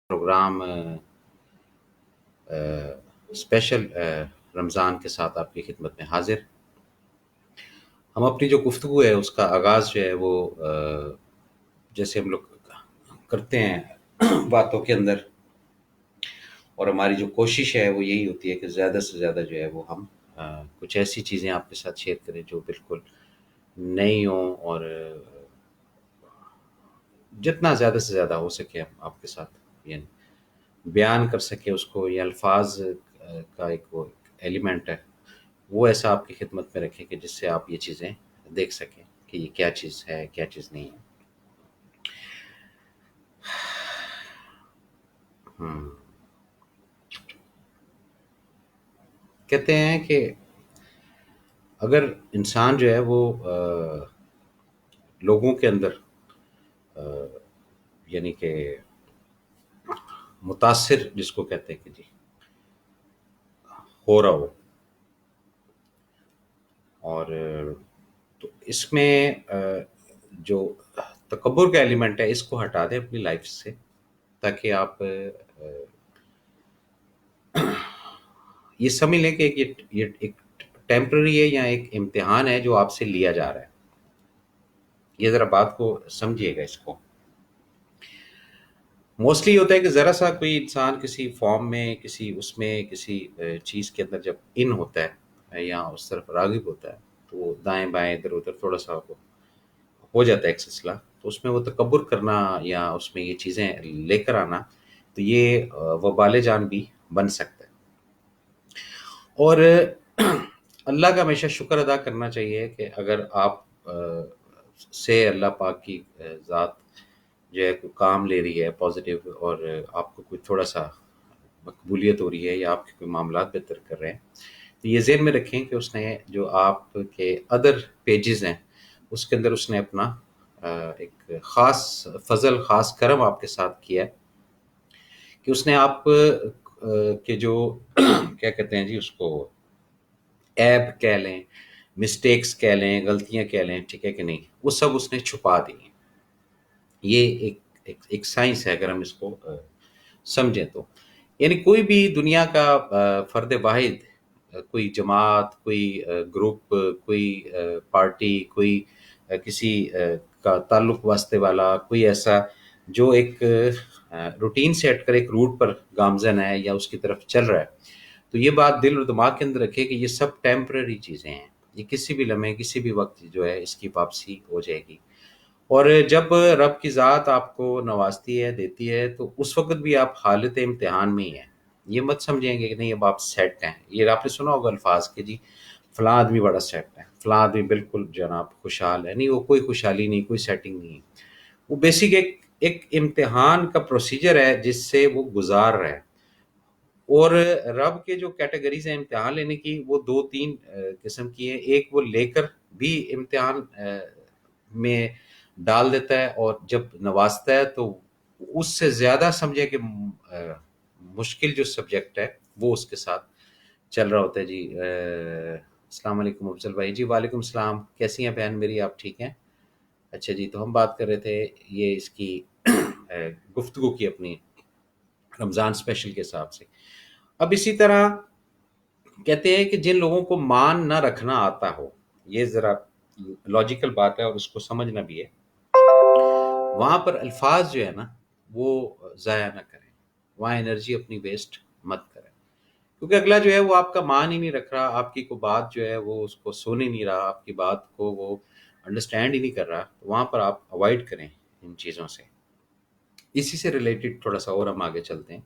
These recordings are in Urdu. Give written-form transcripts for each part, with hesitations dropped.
پروگرام اسپیشل رمضان کے ساتھ آپ کی خدمت میں حاضر. ہم اپنی جو گفتگو ہے اس کا آغاز جو ہے وہ جیسے ہم لوگ کرتے ہیں باتوں کے اندر، اور ہماری جو کوشش ہے وہ یہی ہوتی ہے کہ زیادہ سے زیادہ جو ہے وہ ہم کچھ ایسی چیزیں آپ کے ساتھ شیئر کریں جو بالکل نئی ہوں، اور جتنا زیادہ سے زیادہ ہو سکے ہم آپ کے ساتھ یعنی بیان کر سکے اس کو. یہ الفاظ کا ایک وہ ایلیمنٹ ہے، وہ ایسا آپ کی خدمت میں رکھیں کہ جس سے آپ یہ چیزیں دیکھ سکیں کہ یہ کیا چیز ہے، کیا چیز نہیں ہے. کہتے ہیں کہ اگر انسان جو ہے وہ لوگوں کے اندر یعنی کہ متاثر جس کو کہتے ہیں کہ جی ہو رہا ہو، اور تو اس میں جو تکبر کا ایلیمنٹ ہے اس کو ہٹا دیں اپنی لائف سے، تاکہ آپ یہ سمجھ لیں کہ یہ ایک ٹیمپرری ہے یا ایک امتحان ہے جو آپ سے لیا جا رہا ہے. یہ ذرا بات کو سمجھیے گا. اس کو موسٹلی ہوتا ہے کہ ذرا سا کوئی انسان کسی فارم میں کسی چیز کے اندر جب ان ہوتا ہے یا اس طرف راغب ہوتا ہے تو وہ دائیں بائیں ادھر ادھر تھوڑا سا ہو جاتا ہے ایک سلسلہ. تو اس میں وہ تکبر کرنا یا اس میں یہ چیزیں لے کر آنا، تو یہ وبال جان بھی بن سکتا ہے. اور اللہ کا ہمیشہ شکر ادا کرنا چاہیے کہ اگر آپ سے اللہ پاک کی ذات جو ہے کوئی کام لے رہی ہے پازیٹیو، اور آپ کو کوئی تھوڑا سا مقبولیت ہو رہی ہے یا آپ کے کوئی معاملات بہتر کر رہے ہیں، تو یہ ذہن میں رکھیں کہ اس نے جو آپ کے ادر پیجز ہیں اس کے اندر اس نے اپنا ایک خاص فضل، خاص کرم آپ کے ساتھ کیا ہے کہ اس نے آپ کے جو کیا کہتے ہیں جی اس کو ایب کہہ لیں، مسٹیکس کہہ لیں، غلطیاں کہہ لیں، ٹھیک ہے کہ نہیں، وہ سب اس نے چھپا دی ہیں. یہ ایک سائنس ہے اگر ہم اس کو سمجھیں تو. یعنی کوئی بھی دنیا کا فرد واحد، کوئی جماعت، کوئی گروپ، کوئی پارٹی، کوئی کسی کا تعلق واسطے والا، کوئی ایسا جو ایک روٹین سے ہٹ کر ایک روٹ پر گامزن ہے یا اس کی طرف چل رہا ہے، تو یہ بات دل اور دماغ کے اندر رکھے کہ یہ سب ٹیمپرری چیزیں ہیں. یہ کسی بھی لمحے کسی بھی وقت جو ہے اس کی واپسی ہو جائے گی. اور جب رب کی ذات آپ کو نوازتی ہے، دیتی ہے، تو اس وقت بھی آپ حالت امتحان میں ہی ہیں. یہ مت سمجھیں گے کہ نہیں اب آپ سیٹ ہیں. یہ آپ نے سنا ہوگا الفاظ کہ جی فلاں آدمی بڑا سیٹ ہے، فلاں آدمی بالکل جناب خوشحال ہے. نہیں، وہ کوئی خوشحالی نہیں، کوئی سیٹنگ نہیں. وہ بیسک ایک امتحان کا پروسیجر ہے جس سے وہ گزار رہا ہے. اور رب کے جو کیٹیگریز ہیں امتحان لینے کی، وہ دو تین قسم کی ہیں. ایک وہ لے کر بھی امتحان میں ڈال دیتا ہے، اور جب نوازتا ہے تو اس سے زیادہ سمجھے کہ مشکل جو سبجیکٹ ہے وہ اس کے ساتھ چل رہا ہوتا ہے. جی السلام علیکم افضل بھائی. جی وعلیکم السلام. کیسی ہیں بہن میری؟ آپ ٹھیک ہیں؟ اچھا جی. تو ہم بات کر رہے تھے یہ اس کی گفتگو کی اپنی رمضان اسپیشل کے حساب سے. اب اسی طرح کہتے ہیں کہ جن لوگوں کو مان نہ رکھنا آتا ہو، یہ ذرا لاجیکل بات ہے اور اس کو سمجھنا بھی ہے، وہاں پر الفاظ جو ہے نا وہ ضائع نہ کریں. وہاں انرجی اپنی ویسٹ مت کریں، کیونکہ اگلا جو ہے وہ آپ کا مان ہی نہیں رکھ رہا، آپ کی کوئی بات جو ہے وہ اس کو سن ہی نہیں رہا، آپ کی بات کو وہ انڈرسٹینڈ ہی نہیں کر رہا. تو وہاں پر آپ اوائڈ کریں ان چیزوں سے. اسی سے ریلیٹڈ تھوڑا سا اور ہم آگے چلتے ہیں.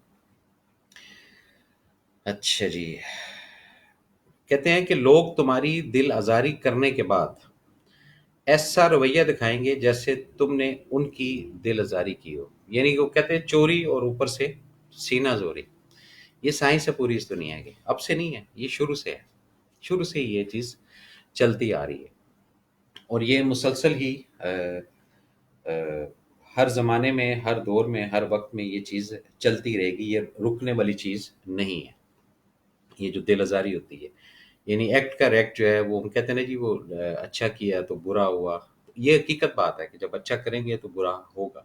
اچھا جی. کہتے ہیں کہ لوگ تمہاری دل آزاری کرنے کے بعد ایسا رویہ دکھائیں گے جیسے تم نے ان کی دل آزاری کی ہو. یعنی کہ وہ کہتے ہیں چوری اور اوپر سے سینہ زوری. یہ سائنس ہے پوری اس دنیا کی، اب سے نہیں ہے، یہ شروع سے ہے. شروع سے ہی یہ چیز چلتی آ رہی ہے، اور یہ مسلسل ہی ہر زمانے میں، ہر دور میں، ہر وقت میں یہ چیز چلتی رہے گی. یہ رکنے والی چیز نہیں ہے. یہ جو دل آزاری ہوتی ہے، یعنی ایکٹ کا ریکٹ جو ہے، وہ ہم کہتے ہیں نا جی وہ اچھا کیا تو برا ہوا. یہ حقیقت بات ہے کہ جب اچھا کریں گے تو برا ہوگا،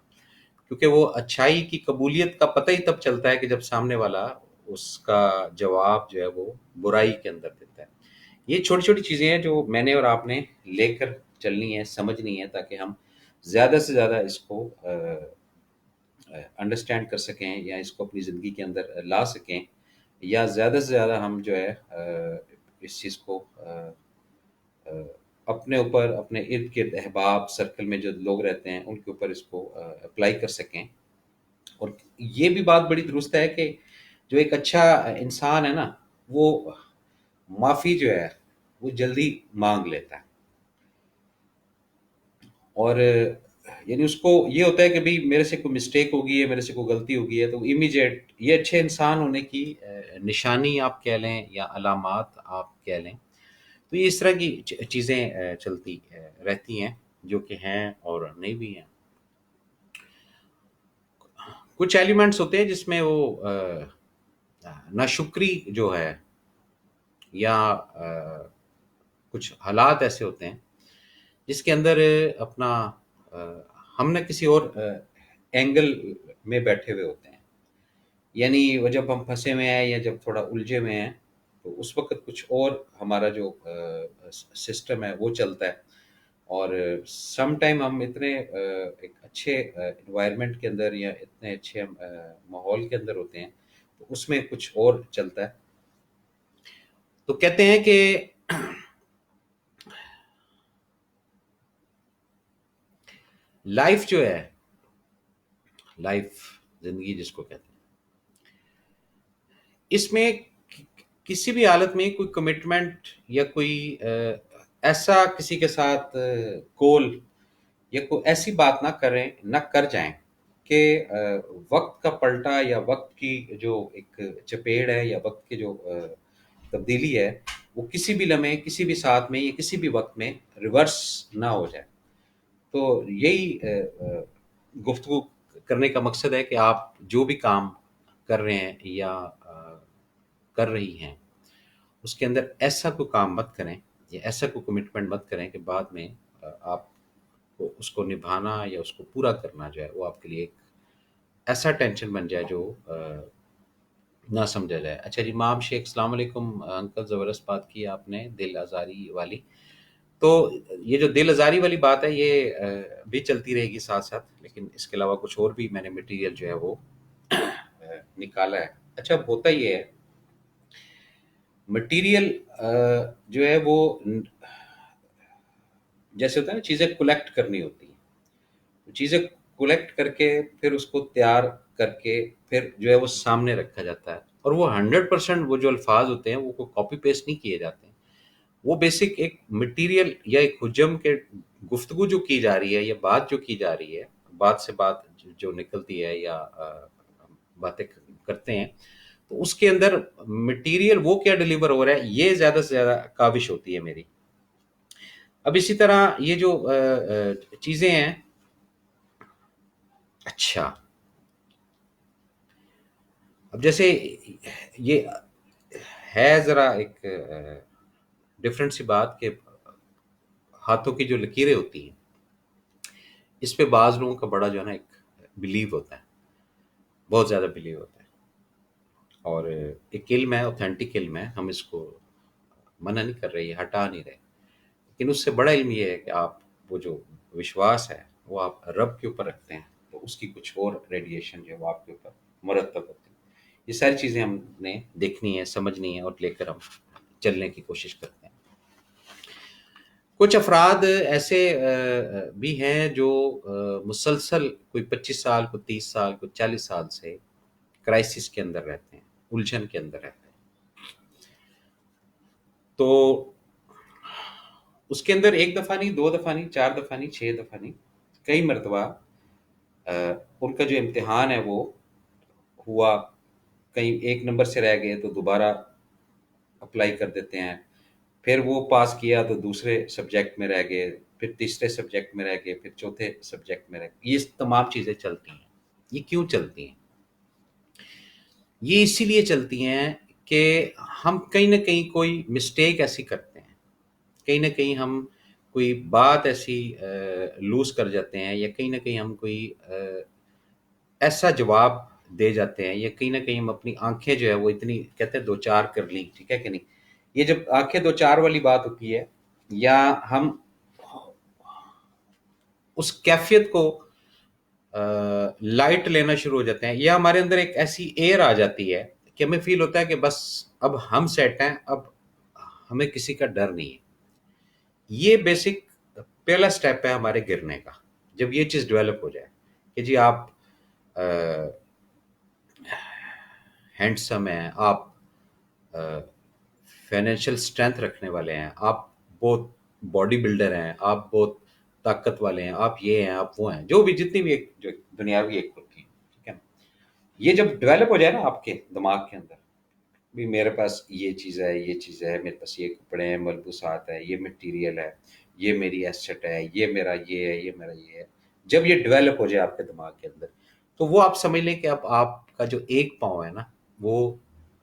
کیونکہ وہ اچھائی کی قبولیت کا پتہ ہی تب چلتا ہے کہ جب سامنے والا اس کا جواب جو ہے وہ برائی کے اندر دیتا ہے۔ یہ چھوٹی چھوٹی چیزیں ہیں جو میں نے اور آپ نے لے کر چلنی ہے، سمجھنی ہے، تاکہ ہم زیادہ سے زیادہ اس کو انڈرسٹینڈ کر سکیں یا اس کو اپنی زندگی کے اندر لا سکیں، یا زیادہ سے زیادہ ہم جو ہے اس چیز کو اپنے اوپر، اپنے ارد گرد احباب سرکل میں جو لوگ رہتے ہیں ان کے اوپر اس کو اپلائی کر سکیں۔ اور یہ بھی بات بڑی درست ہے کہ جو ایک اچھا انسان ہے نا، وہ معافی جو ہے وہ جلدی مانگ لیتا ہے، اور یعنی اس کو یہ ہوتا ہے کہ بھئی میرے سے کوئی مسٹیک ہوگی ہے، میرے سے کوئی غلطی ہوگی ہے، تو امیجیٹ، یہ اچھے انسان ہونے کی نشانی آپ کہہ لیں یا علامات آپ کہہ لیں۔ تو یہ اس طرح کی چیزیں چلتی رہتی ہیں جو کہ ہیں اور نہیں بھی ہیں۔ کچھ ایلیمنٹس ہوتے ہیں جس میں وہ ناشکری جو ہے، یا کچھ حالات ایسے ہوتے ہیں جس کے اندر اپنا ہم نہ کسی اور اینگل میں بیٹھے ہوئے ہوتے ہیں، یعنی وہ جب ہم پھنسے ہوئے ہیں یا جب تھوڑا الجھے ہوئے ہیں تو اس وقت کچھ اور ہمارا جو سسٹم ہے وہ چلتا ہے، اور سم ٹائم ہم اتنے ایک اچھے انوائرمنٹ کے اندر یا اتنے اچھے ماحول کے اندر ہوتے ہیں تو اس میں کچھ اور چلتا ہے۔ تو کہتے ہیں کہ لائف جو ہے، لائف، زندگی جس کو کہتے ہیں، اس میں کسی بھی حالت میں کوئی کمٹمنٹ یا کوئی ایسا کسی کے ساتھ کول یا کوئی ایسی بات نہ کر جائیں کہ وقت کا پلٹا یا وقت کی جو ایک چپیڑ ہے یا وقت کی جو تبدیلی ہے وہ کسی بھی لمحے، کسی بھی ساتھ میں یا کسی بھی وقت میں ریورس نہ ہو جائے۔ تو یہی گفتگو کرنے کا مقصد ہے کہ آپ جو بھی کام کر رہے ہیں یا کر رہی ہیں اس کے اندر ایسا کوئی کام مت کریں یا ایسا کوئی کمٹمنٹ مت کریں کہ بعد میں آپ کو اس کو نبھانا یا اس کو پورا کرنا جو ہے وہ آپ کے لیے ایک ایسا ٹینشن بن جائے جو نہ سمجھا جائے۔ اچھا جی، مام شیخ، السلام علیکم انکل، زبردست بات کی آپ نے دل آزاری والی۔ تو یہ جو دل آزاری والی بات ہے یہ بھی چلتی رہے گی ساتھ ساتھ، لیکن اس کے علاوہ کچھ اور بھی میں نے مٹیریل جو ہے وہ نکالا ہے۔ اچھا، ہوتا یہ ہے مٹیریل جو ہے وہ جیسے ہوتا ہے نا، چیزیں کلیکٹ کرنی ہوتی ہیں، چیزیں کلیکٹ کر کے پھر اس کو تیار کر کے پھر جو ہے وہ سامنے رکھا جاتا ہے، اور وہ 100% وہ جو الفاظ ہوتے ہیں وہ کوئی کاپی پیسٹ نہیں کیے جاتے ہیں، وہ بیسک ایک مٹیریل یا ایک حجم کے گفتگو جو کی جا رہی ہے یا بات جو کی جا رہی ہے، بات سے بات جو نکلتی ہے یا باتیں کرتے ہیں، تو اس کے اندر مٹیریل وہ کیا ڈیلیور ہو رہا ہے، یہ زیادہ سے زیادہ کاوش ہوتی ہے میری۔ اب اسی طرح یہ جو چیزیں ہیں، اچھا، اب جیسے یہ ہے ذرا ایک ڈفرینٹ سی بات کہ ہاتھوں کی جو لکیریں ہوتی ہیں اس پہ بعض لوگوں کا بڑا جو ہے نا ایک بلیو ہوتا ہے، بہت زیادہ بلیو ہوتا ہے، اور ایک علم ہے، اوتھینٹک علم ہے، ہم اس کو منع نہیں کر رہے، یہ ہٹا نہیں رہے، لیکن اس سے بڑا علم یہ ہے کہ آپ وہ جو وشواس ہے وہ آپ رب کے اوپر رکھتے ہیں تو اس کی کچھ اور ریڈیشن جو ہے وہ آپ کے اوپر مرتب ہوتی ہے۔ یہ ساری چیزیں ہم نے دیکھنی ہے، سمجھنی ہے، اور لے کر ہم چلنے کی کوشش کرتے ہیں۔ کچھ افراد ایسے بھی ہیں جو مسلسل کوئی 25 سال، کوئی 30 سال، کوئی 40 سال سے کرائسس کے اندر رہتے ہیں، الجھن کے اندر رہتے ہیں۔ تو اس کے اندر ایک دفعہ نہیں، 2 دفعہ نہیں، 4 دفعہ نہیں، 6 دفعہ نہیں، کئی مرتبہ ان کا جو امتحان ہے وہ ہوا، کہیں ایک نمبر سے رہ گئے تو دوبارہ اپلائی کر دیتے ہیں، پھر وہ پاس کیا تو دوسرے سبجیکٹ میں رہ گئے، پھر تیسرے سبجیکٹ میں رہ گئے، پھر چوتھے سبجیکٹ میں رہ گئے۔ یہ تمام چیزیں چلتی ہیں۔ یہ کیوں چلتی ہیں؟ یہ اسی لیے چلتی ہیں کہ ہم کہیں نہ کہیں کوئی مسٹیک ایسی کرتے ہیں، کہیں نہ کہیں ہم کوئی بات ایسی لوز کر جاتے ہیں، یا کہیں نہ کہیں ہم کوئی ایسا جواب دے جاتے ہیں، یا کہیں نہ کہیں ہم اپنی آنکھیں جو ہے وہ اتنی کہتے ہیں دو چار کر لیں، ٹھیک ہے کہ نہیں؟ یہ جب آنکھیں دو چار والی بات ہوتی ہے، یا ہم اس کیفیت کو لائٹ لینا شروع ہو جاتے ہیں، یا ہمارے اندر ایک ایسی ایئر آ جاتی ہے کہ ہمیں فیل ہوتا ہے کہ بس اب ہم سیٹ ہیں، اب ہمیں کسی کا ڈر نہیں ہے۔ یہ بیسک پہلا سٹیپ ہے ہمارے گرنے کا، جب یہ چیز ڈیولپ ہو جائے کہ جی آپ ہینڈسم ہیں، آپ فائنینشیل اسٹرینتھ رکھنے والے ہیں، آپ بہت باڈی بلڈر ہیں، آپ بہت طاقت والے ہیں، آپ یہ ہیں، آپ وہ ہیں، جو بھی جتنی بھی ایک جو دنیاوی ایک ہوتی ہے، ٹھیک ہے نا؟ یہ جب ڈیولپ ہو جائے نا آپ کے دماغ کے اندر، بھی میرے پاس یہ چیز ہے، یہ چیز ہے، میرے پاس یہ کپڑے ہیں، ملبوسات ہے، یہ مٹیریل ہے، یہ میری ایسٹ ہے، یہ میرا یہ ہے، یہ میرا یہ ہے، جب یہ ڈیولپ ہو جائے آپ کے دماغ کے اندر، تو وہ آپ سمجھ لیں کہ اب آپ کا جو ایک پاؤں ہے نا وہ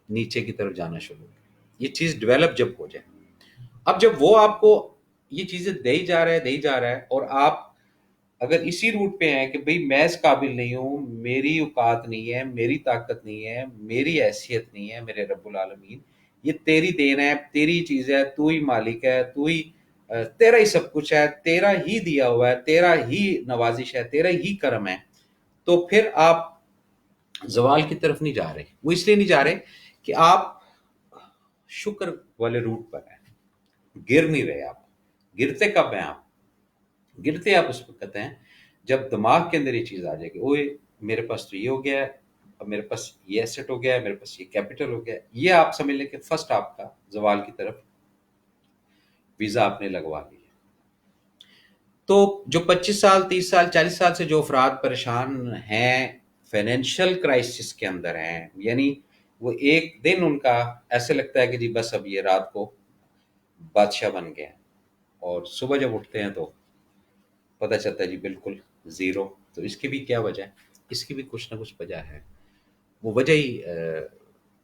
نیچے کی طرف جانا شروع ہو گیا۔ یہ چیز ڈیولپ جب ہو جائے، اب جب وہ آپ کو یہ چیزیں دے ہی جا رہا ہے، دے ہی جا رہا ہے، اور آپ اگر اسی روٹ پہ ہیں کہ بھئی میں اس قابل نہیں ہوں، میری اوقات نہیں ہے، میری طاقت نہیں ہے، میری حیثیت نہیں ہے، میرے رب العالمین یہ تیری دین ہے، تیری چیز ہے، تو ہی مالک ہے، تو ہی تیرا ہی سب کچھ ہے، تیرا ہی دیا ہوا ہے، تیرا ہی نوازش ہے، تیرا ہی کرم ہے، تو پھر آپ زوال کی طرف نہیں جا رہے۔ وہ اس لیے نہیں جا رہے کہ آپ شکر والے روٹ پر ہیں، گر نہیں رہے آپ۔ گرتے کب ہیں آپ؟ گرتے آپ اس وقت ہیں جب دماغ کے اندر یہ چیز آ جائے کہ اوئے میرے پاس تو یہ ہو گیا ہے، اب میرے پاس یہ ایسٹ ہو گیا ہے، میرے پاس یہ کیپٹل ہو گیا ہے، یہ آپ سمجھ لیں کہ فرسٹ آپ کا زوال کی طرف ویزا آپ نے لگوا لی ہے۔ تو جو 25 سال، 30 سال، 40 سال سے جو افراد پریشان ہیں، فائنینشیل کرائسس کے اندر ہیں، یعنی وہ ایک دن ان کا ایسے لگتا ہے کہ جی بس اب یہ رات کو بادشاہ بن گئے ہیں، اور صبح جب اٹھتے ہیں تو پتہ چلتا ہے جی بالکل زیرو۔ تو اس کی بھی کیا وجہ ہے؟ اس کی بھی کچھ نہ کچھ وجہ ہے، وہ وجہ ہی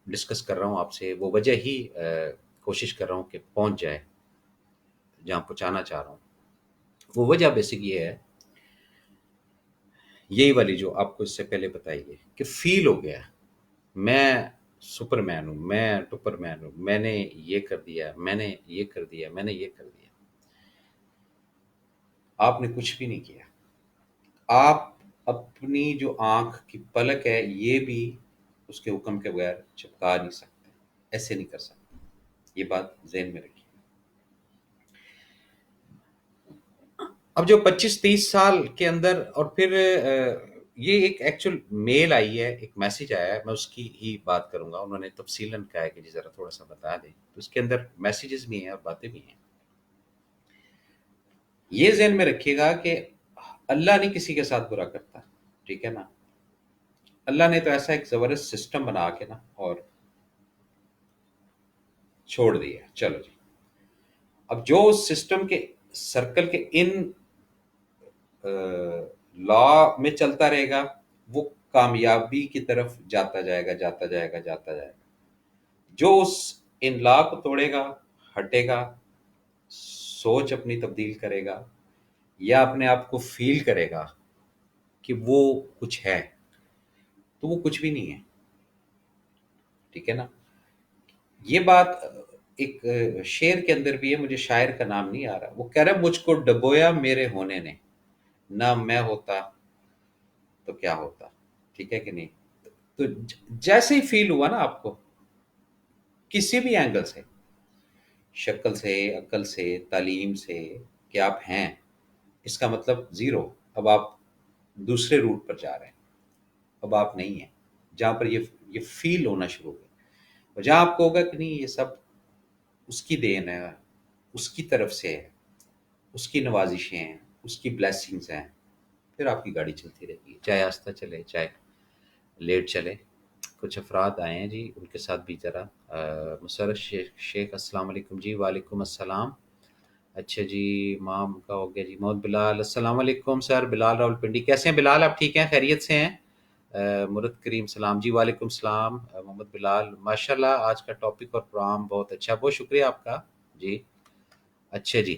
ڈسکس کر رہا ہوں آپ سے، وہ وجہ ہی کوشش کر رہا ہوں کہ پہنچ جائے جہاں پہنچانا چاہ رہا ہوں۔ وہ وجہ بیسک یہ ہے، یہی والی جو آپ کو اس سے پہلے بتائی ہے کہ فیل ہو گیا میں سپر مین ہوں، میں ٹپر مین ہوں، میں نے یہ کر دیا، میں نے یہ کر دیا، میں نے یہ کر دیا۔ آپ نے کچھ بھی نہیں کیا۔ آپ اپنی جو آنکھ کی پلک ہے یہ بھی اس کے حکم کے بغیر چپکا نہیں سکتے، ایسے نہیں کر سکتے۔ یہ بات ذہن میں رکھیے۔ اب جو 25 30 سال کے اندر، اور پھر یہ ایک ایکچوئل میل آئی ہے، ایک میسج آیا ہے، میں اس کی ہی بات کروں گا۔ انہوں نے تفصیلاً کہا ہے کہ جی ذرا تھوڑا سا بتا دیں، تو اس کے اندر میسیجز بھی ہیں اور باتیں بھی ہیں۔ یہ ذہن میں رکھیے گا کہ اللہ نہیں کسی کے ساتھ برا کرتا، ٹھیک ہے نا؟ اللہ نے تو ایسا ایک زبردست سسٹم بنا کے نا اور چھوڑ دیا، چلو جی۔ اب جو سسٹم کے سرکل کے ان لا میں چلتا رہے گا، وہ کامیابی کی طرف جاتا جائے گا، جاتا جائے گا، جاتا جائے گا۔ جو اس ان لا کو توڑے گا، ہٹے گا، سوچ اپنی تبدیل کرے گا، یا اپنے آپ کو فیل کرے گا کہ وہ کچھ ہے، تو وہ کچھ بھی نہیں ہے، ٹھیک ہے نا؟ یہ بات ایک شعر کے اندر بھی ہے، مجھے شاعر کا نام نہیں آ رہا، وہ کہہ رہا مجھ کو ڈبویا میرے ہونے نے، نہ میں ہوتا تو کیا ہوتا، ٹھیک ہے کہ نہیں؟ تو جیسے ہی فیل ہوا نا آپ کو کسی بھی اینگل سے، شکل سے، عقل سے، تعلیم سے، کہ آپ ہیں، اس کا مطلب زیرو۔ اب آپ دوسرے روٹ پر جا رہے ہیں، اب آپ نہیں ہیں جہاں پر یہ فیل ہونا شروع ہو گیا، اور جہاں آپ کو ہوگا کہ نہیں یہ سب اس کی دین ہے، اس کی طرف سے ہے، اس کی نوازشیں ہیں، اس کی بلیسنگز ہیں، پھر آپ کی گاڑی چلتی رہے گی، چاہے آہستہ چلے چاہے لیٹ چلے۔ کچھ افراد آئے ہیں جی، ان کے ساتھ بھی ذرا مسرت شیخ السلام علیکم جی۔ وعلیکم السلام۔ اچھا جی، مام کا ہو گیا جی۔ محمد بلال السلام علیکم سر، بلال راول پنڈی، کیسے ہیں بلال؟ آپ ٹھیک ہیں، خیریت سے ہیں؟ مرد کریم سلام جی، وعلیکم السلام محمد بلال، ماشاءاللہ آج کا ٹاپک اور پروگرام بہت اچھا، بہت شکریہ آپ کا جی۔ اچھا جی،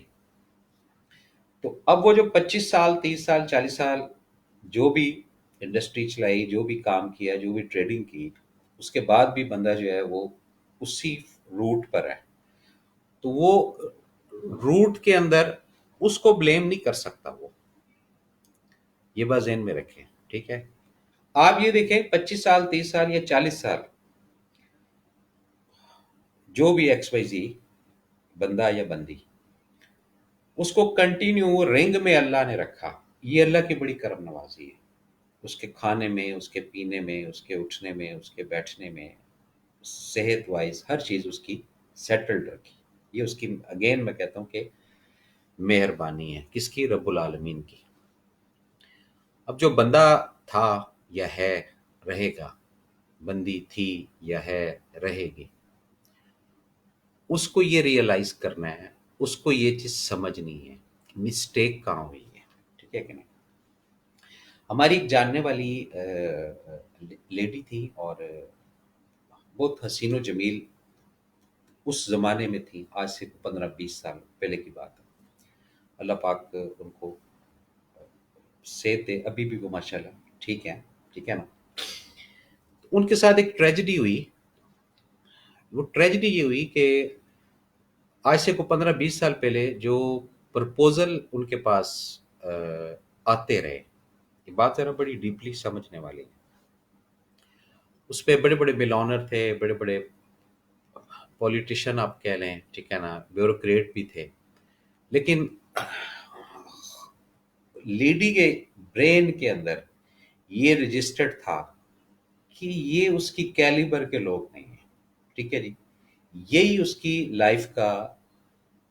تو اب وہ جو 25 سال، 30 سال، 40 سال جو بھی انڈسٹری چلائی، جو بھی کام کیا، جو بھی ٹریڈنگ کی، اس کے بعد بھی بندہ جو ہے وہ اسی روٹ پر ہے، تو وہ روٹ کے اندر اس کو بلیم نہیں کر سکتا وہ، یہ بات ذہن میں رکھیں، ٹھیک ہے؟ آپ یہ دیکھیں 25 سال، 30 سال یا 40 سال، جو بھی ایکس وائی زی بندہ یا بندی، اس کو کنٹینیو رنگ میں اللہ نے رکھا، یہ اللہ کی بڑی کرم نوازی ہے، اس کے کھانے میں، اس کے پینے میں، اس کے اٹھنے میں، اس کے بیٹھنے میں، صحت وائز ہر چیز اس کی سیٹلڈ رکھی، یہ اس کی اگین میں کہتا ہوں کہ مہربانی ہے، کس کی؟ رب العالمین کی۔ اب جو بندہ تھا یا ہے، رہے گا، بندی تھی یا ہے، رہے گی، اس کو یہ ریئلائز کرنا ہے، اس کو یہ چیز سمجھنی ہے مسٹیک کہاں ہوئی ہے، ٹھیک ہے کہ نہیں؟ ہماری ایک جاننے والی لیڈی تھی، اور بہت حسین و جمیل اس زمانے میں تھی، آج سے 15-20 سال پہلے کی بات ہے، اللہ پاک ان کو صحت دے، ابھی بھی وہ ماشاءاللہ ٹھیک ہے، ٹھیک ہے نا؟ ان کے ساتھ ایک ٹریجڈی ہوئی، وہ ٹریجڈی یہ ہوئی کہ آج سے کو 15-20 سال پہلے جو پرپوزل ان کے پاس آتے رہے، یہ بات ذرا بڑی ڈیپلی سمجھنے والی ہے، اس پہ بڑے بڑے بلونر تھے، بڑے بڑے پولیٹیشین آپ کہہ لیں، ٹھیک ہے نا، بیوروکریٹ بھی تھے، لیکن لیڈی کے برین کے اندر یہ رجسٹرڈ تھا کہ یہ اس کی کیلیبر کے لوگ نہیں ہیں، ٹھیک ہے جی، یہی اس کی لائف کا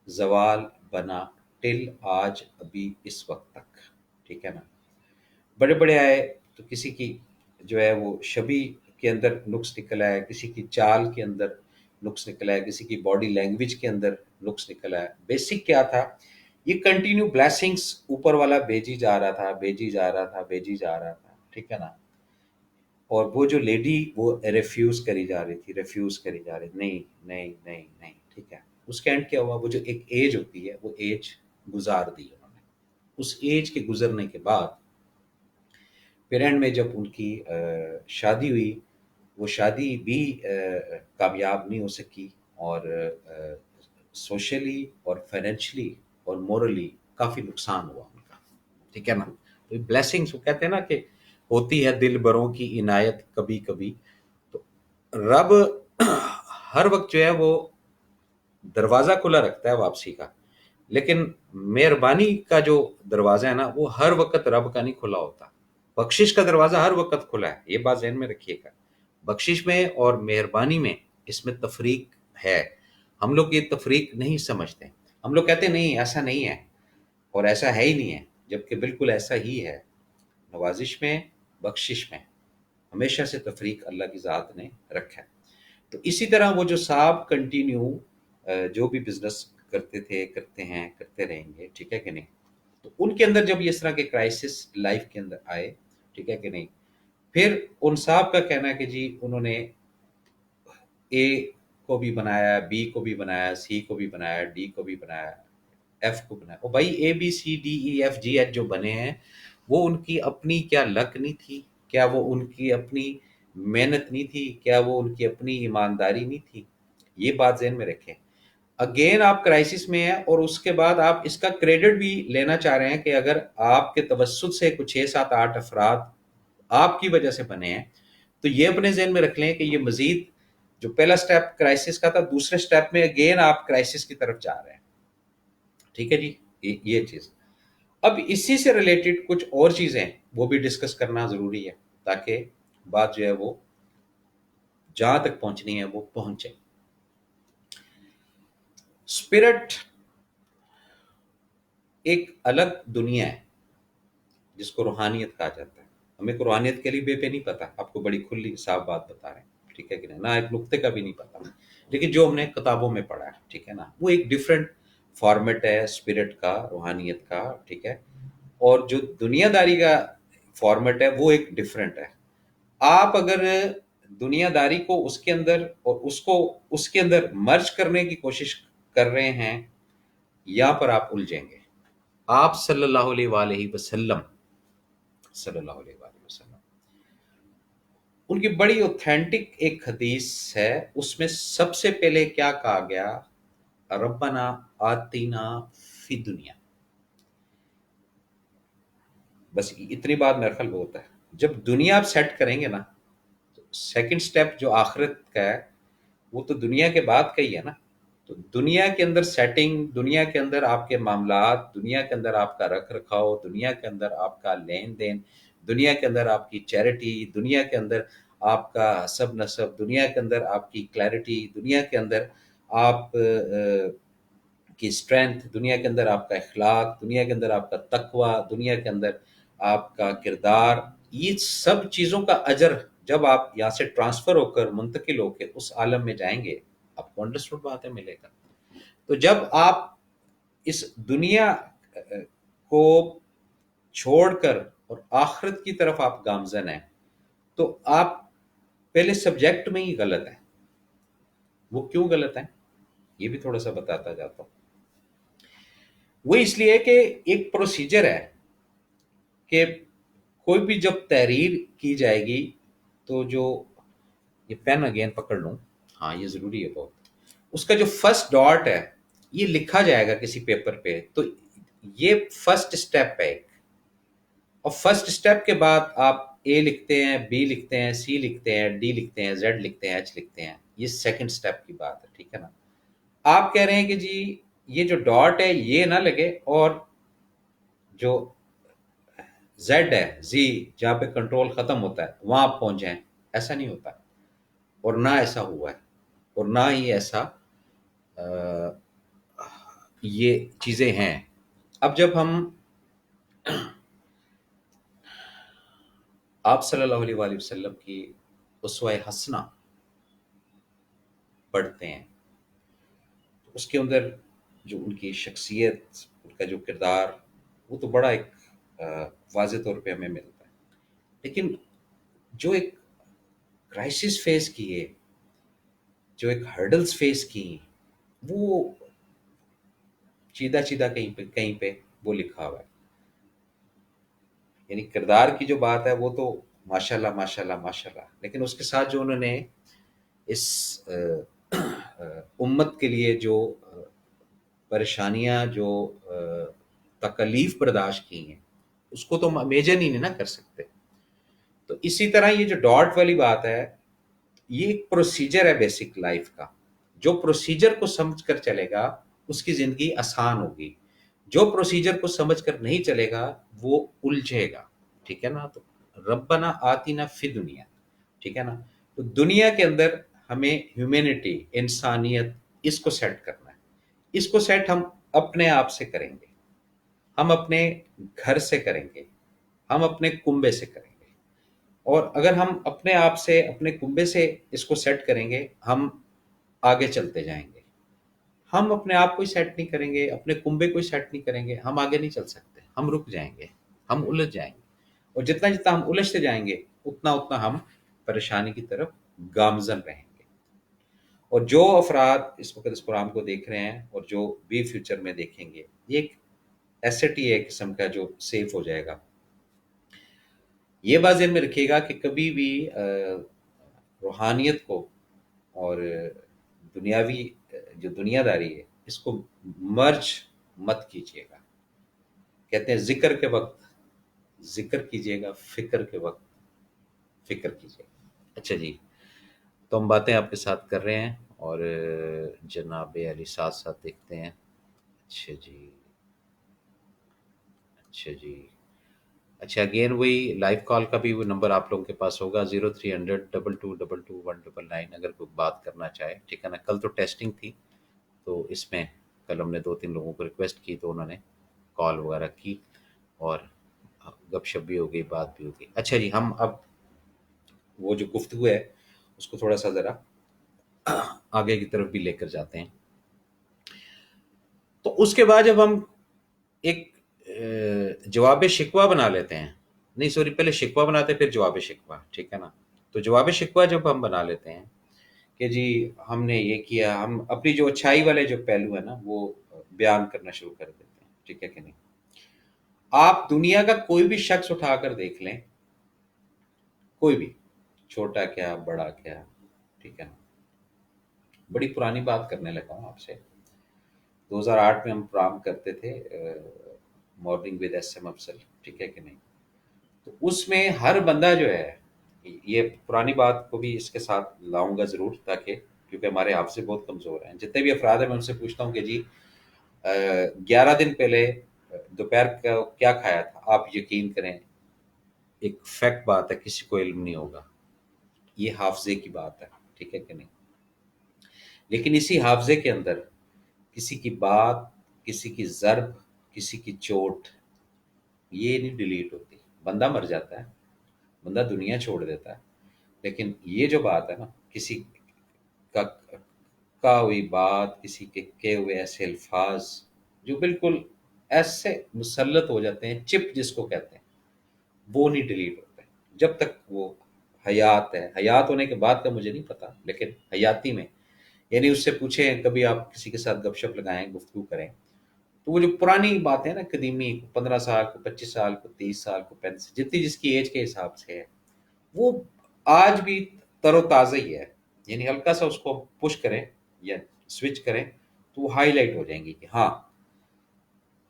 زوال بنا ٹل آج، ابھی اس وقت تک، ٹھیک ہے نا؟ بڑے بڑے آئے تو کسی کی جو ہے وہ شبی کے اندر نقص نکل آیا، کسی کی چال کے اندر نقص نکل آیا، کسی کی باڈی لینگویج کے اندر نقص نکل آیا، بیسک کیا تھا؟ یہ کنٹینیو بلیسنگز اوپر والا بھیجی جا رہا تھا، بھیجی جا رہا تھا، بھیجی جا رہا تھا، ٹھیک ہے نا؟ اور وہ جو لیڈی وہ ریفیوز کری جا رہی تھی، ریفیوز کری جا رہی، نہیں نہیں نہیں نہیں، ٹھیک ہے؟ اس کا اینڈ کیا ہوا؟ وہ جو ایک ایج ہوتی ہے، وہ ایج گزار دی انہوں نے، اس ایج کے گزرنے کے بعد پھر اینڈ میں جب ان کی شادی ہوئی، وہ شادی بھی کامیاب نہیں ہو سکی، اور سوشلی اور فائنینشلی اور مورلی کافی نقصان ہوا ان کا، ٹھیک ہے نا؟ تو بلیسنگس وہ کہتے ہیں نا کہ ہوتی ہے دل بروں کی عنایت کبھی کبھی، تو رب ہر وقت جو ہے وہ دروازہ کھلا رکھتا ہے واپسی کا، لیکن مہربانی کا جو دروازہ ہے نا، وہ ہر وقت رب کا نہیں کھلا ہوتا، بخشش کا دروازہ ہر وقت کھلا ہے، یہ بات ذہن میں رکھیے گا، بخشش میں اور مہربانی میں اس میں تفریق ہے، ہم لوگ یہ تفریق نہیں سمجھتے، ہم لوگ کہتے ہیں نہیں ایسا نہیں ہے، اور ایسا ہے ہی نہیں ہے، جبکہ بالکل ایسا ہی ہے، نوازش میں، بخشش میں ہمیشہ سے تفریق اللہ کی ذات نے رکھا ہے۔ تو اسی طرح وہ جو صاحب کنٹینیو جو بھی بزنس کرتے تھے، کرتے ہیں، کرتے رہیں گے، ٹھیک ہے کہ نہیں؟ تو ان کے اندر جب اس طرح کے کرائسس لائف کے اندر آئے، ٹھیک ہے کہ نہیں، پھر ان صاحب کا کہنا ہے کہ جی انہوں نے اے کو بھی بنایا، بی کو بھی بنایا، سی کو بھی بنایا، ڈی کو بھی بنایا، ایف کو بنایا، اور بھائی A B C D E F G H جو بنے ہیں، وہ ان کی اپنی کیا لک نہیں تھی؟ کیا وہ ان کی اپنی محنت نہیں تھی؟ کیا وہ ان کی اپنی ایمانداری نہیں تھی؟ یہ بات ذہن میں رکھیں، اگین آپ کرائسس میں ہیں، اور اس کے بعد آپ اس کا کریڈٹ بھی لینا چاہ رہے ہیں کہ اگر آپ کے توسط سے کچھ 6 7 8 افراد آپ کی وجہ سے بنے ہیں، تو یہ اپنے ذہن میں رکھ لیں کہ یہ مزید جو پہلا سٹیپ کرائسس کا تھا، دوسرے سٹیپ میں اگین آپ کرائسس کی طرف جا رہے ہیں، ٹھیک ہے جی؟ یہ چیز اب اسی سے ریلیٹڈ کچھ اور چیزیں وہ بھی ڈسکس کرنا ضروری ہے، تاکہ بات جو ہے وہ جہاں تک پہنچنی ہے وہ پہنچے۔ اسپرٹ ایک الگ دنیا ہے جس کو روحانیت کہا جاتا ہے، ہمیں کو روحانیت کے لیے بے پہ نہیں پتا، آپ کو بڑی کھلی صاف بات بتا رہے ہیں، ٹھیک ہے کہ نہیں؟ نہ ایک نقطے کا بھی نہیں پتا، لیکن جو ہم نے کتابوں میں پڑھا ہے، ٹھیک ہے نا، وہ ایک ڈفرینٹ فارمیٹ ہے اسپرٹ کا، روحانیت کا، ٹھیک ہے؟ اور جو دنیا داری کا فارمیٹ ہے وہ ایک ڈفرینٹ ہے، آپ اگر دنیا داری کو اس کے اندر اور اس کو اس کے اندر مرج کرنے کی کوشش کر رہے ہیں، یہاں پر آپ الجھیں گے۔ آپ صلی اللہ علیہ وآلہ وسلم، صلی اللہ علیہ وآلہ وسلم ان کی بڑی اوتھینٹک ایک حدیث ہے، اس میں سب سے پہلے کیا کہا گیا؟ ربنا آتینا فی دنیا. بس اتنی بات میرے خیال بہت ہے. جب دنیا آپ سیٹ کریں گے نا، سیکنڈ سٹیپ جو آخرت کا ہے وہ تو دنیا کے بعد کا ہی ہے نا. تو دنیا کے اندر سیٹنگ، دنیا کے اندر آپ کے معاملات، دنیا کے اندر آپ کا رکھ رکھاؤ، دنیا کے اندر آپ کا لین دین، دنیا کے اندر آپ کی چیریٹی، دنیا کے اندر آپ کا حسب نسب، دنیا کے اندر آپ کی کلیرٹی، دنیا کے اندر آپ کی اسٹرینتھ، دنیا کے اندر آپ کا اخلاق، دنیا کے اندر آپ کا تقوی، دنیا کے اندر آپ کا کردار، یہ سب چیزوں کا اجر جب آپ یہاں سے ٹرانسفر ہو کر منتقل ہو کے اس عالم میں جائیں گے، آپ کو انڈرسٹوڈ بات ہے ملے گا. تو جب آپ اس دنیا کو چھوڑ کر اور آخرت کی طرف آپ گامزن ہیں، تو آپ پہلے سبجیکٹ میں ہی غلط ہیں. وہ کیوں غلط ہیں یہ بھی تھوڑا سا بتاتا جاتا ہوں. وہ اس لیے کہ ایک پروسیجر ہے کہ کوئی بھی جب تحریر کی جائے گی تو جو یہ پین اگین پکڑ لوں، ہاں یہ ضروری ہے بہت. اس کا جو فرسٹ ڈاٹ ہے یہ لکھا جائے گا کسی پیپر پہ، تو یہ فرسٹ اسٹیپ ہے ایک. اور فرسٹ اسٹیپ کے بعد آپ اے لکھتے ہیں، بی لکھتے ہیں، سی لکھتے ہیں، ڈی لکھتے ہیں، زیڈ لکھتے ہیں، ایچ لکھتے ہیں. یہ سیکنڈ اسٹیپ کی بات ہے، ٹھیک ہے نا. آپ کہہ رہے ہیں کہ جی یہ جو ڈاٹ ہے یہ نہ لگے اور جو زیڈ ہے، زی جہاں پہ کنٹرول ختم ہوتا ہے وہاں آپ پہنچ جائیں. ایسا نہیں ہوتا، اور نہ ایسا ہوا ہے، اور نہ ہی ایسا یہ چیزیں ہیں. اب جب ہم آپ صلی اللہ علیہ وآلہ وسلم کی اسوہ حسنہ پڑھتے ہیں، اس کے اندر جو ان کی شخصیت، ان کا جو کردار، وہ تو بڑا ایک واضح طور پہ ہمیں ملتا ہے. لیکن جو ایک کرائسس فیس کیے، جو ایک ہرڈلز فیس کی، وہ چیدہ چیدہ کہیں پہ وہ لکھا ہوا ہے. یعنی کردار کی جو بات ہے وہ تو ماشاء اللہ ماشاء اللہ ماشاء اللہ، لیکن اس کے ساتھ جو انہوں نے اس امت کے لیے جو پریشانیاں، جو تکلیف برداشت کی ہیں، اس کو تو ہم امیجن ہی نہیں نہ کر سکتے. تو اسی طرح یہ جو ڈاٹ والی بات ہے، یہ ایک پروسیجر ہے بیسک لائف کا. جو پروسیجر کو سمجھ کر چلے گا اس کی زندگی آسان ہوگی. جو پروسیجر کو سمجھ کر نہیں چلے گا وہ الجھے گا. ٹھیک ہے نا. تو ربنا آتینا فی دنیا، ٹھیک ہے نا. تو دنیا کے اندر ہمیں ہیومینٹی، انسانیت، اس کو سیٹ کرنا ہے. اس کو سیٹ ہم اپنے آپ سے کریں گے، ہم اپنے گھر سے کریں گے، ہم اپنے کنبے سے کریں گے. اور اگر ہم اپنے آپ سے، اپنے کنبے سے اس کو سیٹ کریں گے، ہم آگے چلتے جائیں گے. ہم اپنے آپ کو ہی سیٹ نہیں کریں گے، اپنے کنبے کو ہی سیٹ نہیں کریں گے، ہم آگے نہیں چل سکتے. ہم رک جائیں گے، ہم الجھ جائیں گے. اور جتنا جتنا ہم الجھتے جائیں گے اتنا اتنا ہم پریشانی کی طرف گامزن رہیں گے. اور جو افراد اس وقت اس پروگرام کو دیکھ رہے ہیں اور جو بھی فیوچر میں دیکھیں گے، یہ ایک ایسٹ ہی ہے ایک قسم کا جو سیف ہو جائے گا. یہ بات ذہن میں رکھیے گا کہ کبھی بھی روحانیت کو اور دنیاوی جو دنیا داری ہے اس کو مرج مت کیجیے گا. کہتے ہیں ذکر کے وقت ذکر کیجیے گا، فکر کے وقت فکر کیجیے گا. اچھا جی، تو ہم باتیں آپ کے ساتھ کر رہے ہیں اور جناب علی ساتھ ساتھ دیکھتے ہیں. اچھا جی، اچھا جی. اچھا اگین وہی لائیو کال کا بھی وہ نمبر آپ لوگوں کے پاس ہوگا 0300 2222 2299 اگر کوئی بات کرنا چاہے. ٹھیک ہے نا. کل تو ٹیسٹنگ تھی، تو اس میں کل ہم نے 2-3 لوگوں کو ریکویسٹ کی تو انہوں نے کال وغیرہ کی اور گپ شپ بھی ہو گئی، بات بھی ہو گئی. اچھا جی، ہم اب وہ جو گفتگو ہے اس کو تھوڑا سا ذرا آگے کی طرف بھی لے کر جاتے ہیں. تو اس کے بعد جب ہم ایک جواب شکوہ بنا لیتے ہیں، نہیں سوری، پہلے شکوہ بناتے پھر جواب شکوہ، ٹھیک ہے نا. تو جواب شکوہ جب ہم بنا لیتے ہیں کہ جی ہم نے یہ کیا، ہم اپنی جو اچھائی والے جو پہلو ہے نا وہ بیان کرنا شروع کر دیتے ہیں. ٹھیک ہے کہ نہیں. آپ دنیا کا کوئی بھی شخص اٹھا کر دیکھ لیں، کوئی بھی، چھوٹا کیا بڑا کیا، ٹھیک ہے نا. بڑی پرانی بات کرنے لگا ہوں آپ سے. 2008 میں ہم پرام کرتے تھے مارننگ ود ایس ایم افضل، ٹھیک ہے کہ نہیں. تو اس میں ہر بندہ جو ہے، یہ پرانی بات کو بھی اس کے ساتھ لاؤں گا ضرور، تاکہ کیونکہ ہمارے حافظے بہت کمزور ہیں. جتنے بھی افراد ہیں میں ان سے پوچھتا ہوں کہ جی 11 دن پہلے دوپہر کا کیا کھایا تھا، آپ یقین کریں ایک فیکٹ بات ہے، کسی کو علم نہیں ہوگا. یہ حافظے کی بات ہے، ٹھیک ہے کہ نہیں. لیکن اسی حافظے کے اندر کسی کی بات، کسی کی ضرب، کسی کی چوٹ، یہ نہیں ڈیلیٹ ہوتی. بندہ مر جاتا ہے، بندہ دنیا چھوڑ دیتا ہے، لیکن یہ جو بات ہے نا، کسی کا کہا ہوئی بات، کسی کے کہے ہوئے ایسے الفاظ جو بالکل ایسے مسلط ہو جاتے ہیں، چپ جس کو کہتے ہیں، وہ نہیں ڈیلیٹ ہوتے جب تک وہ حیات ہے. حیات ہونے کے بعد کا مجھے نہیں پتا، لیکن حیاتی میں یعنی اس سے پوچھیں کبھی آپ کسی کے ساتھ گپ شپ لگائیں، گفتگو کریں، تو وہ جو پرانی باتیں نا، قدیمی 15 سال کو، 25 سال کو، 30 سال کو، 35، جتنی جس کی ایج کے حساب سے ہے، وہ آج بھی تر و تازہ ہی ہے. یعنی ہلکا سا اس کو پش کریں یا سوئچ کریں تو وہ ہائی لائٹ ہو جائیں گی کہ ہاں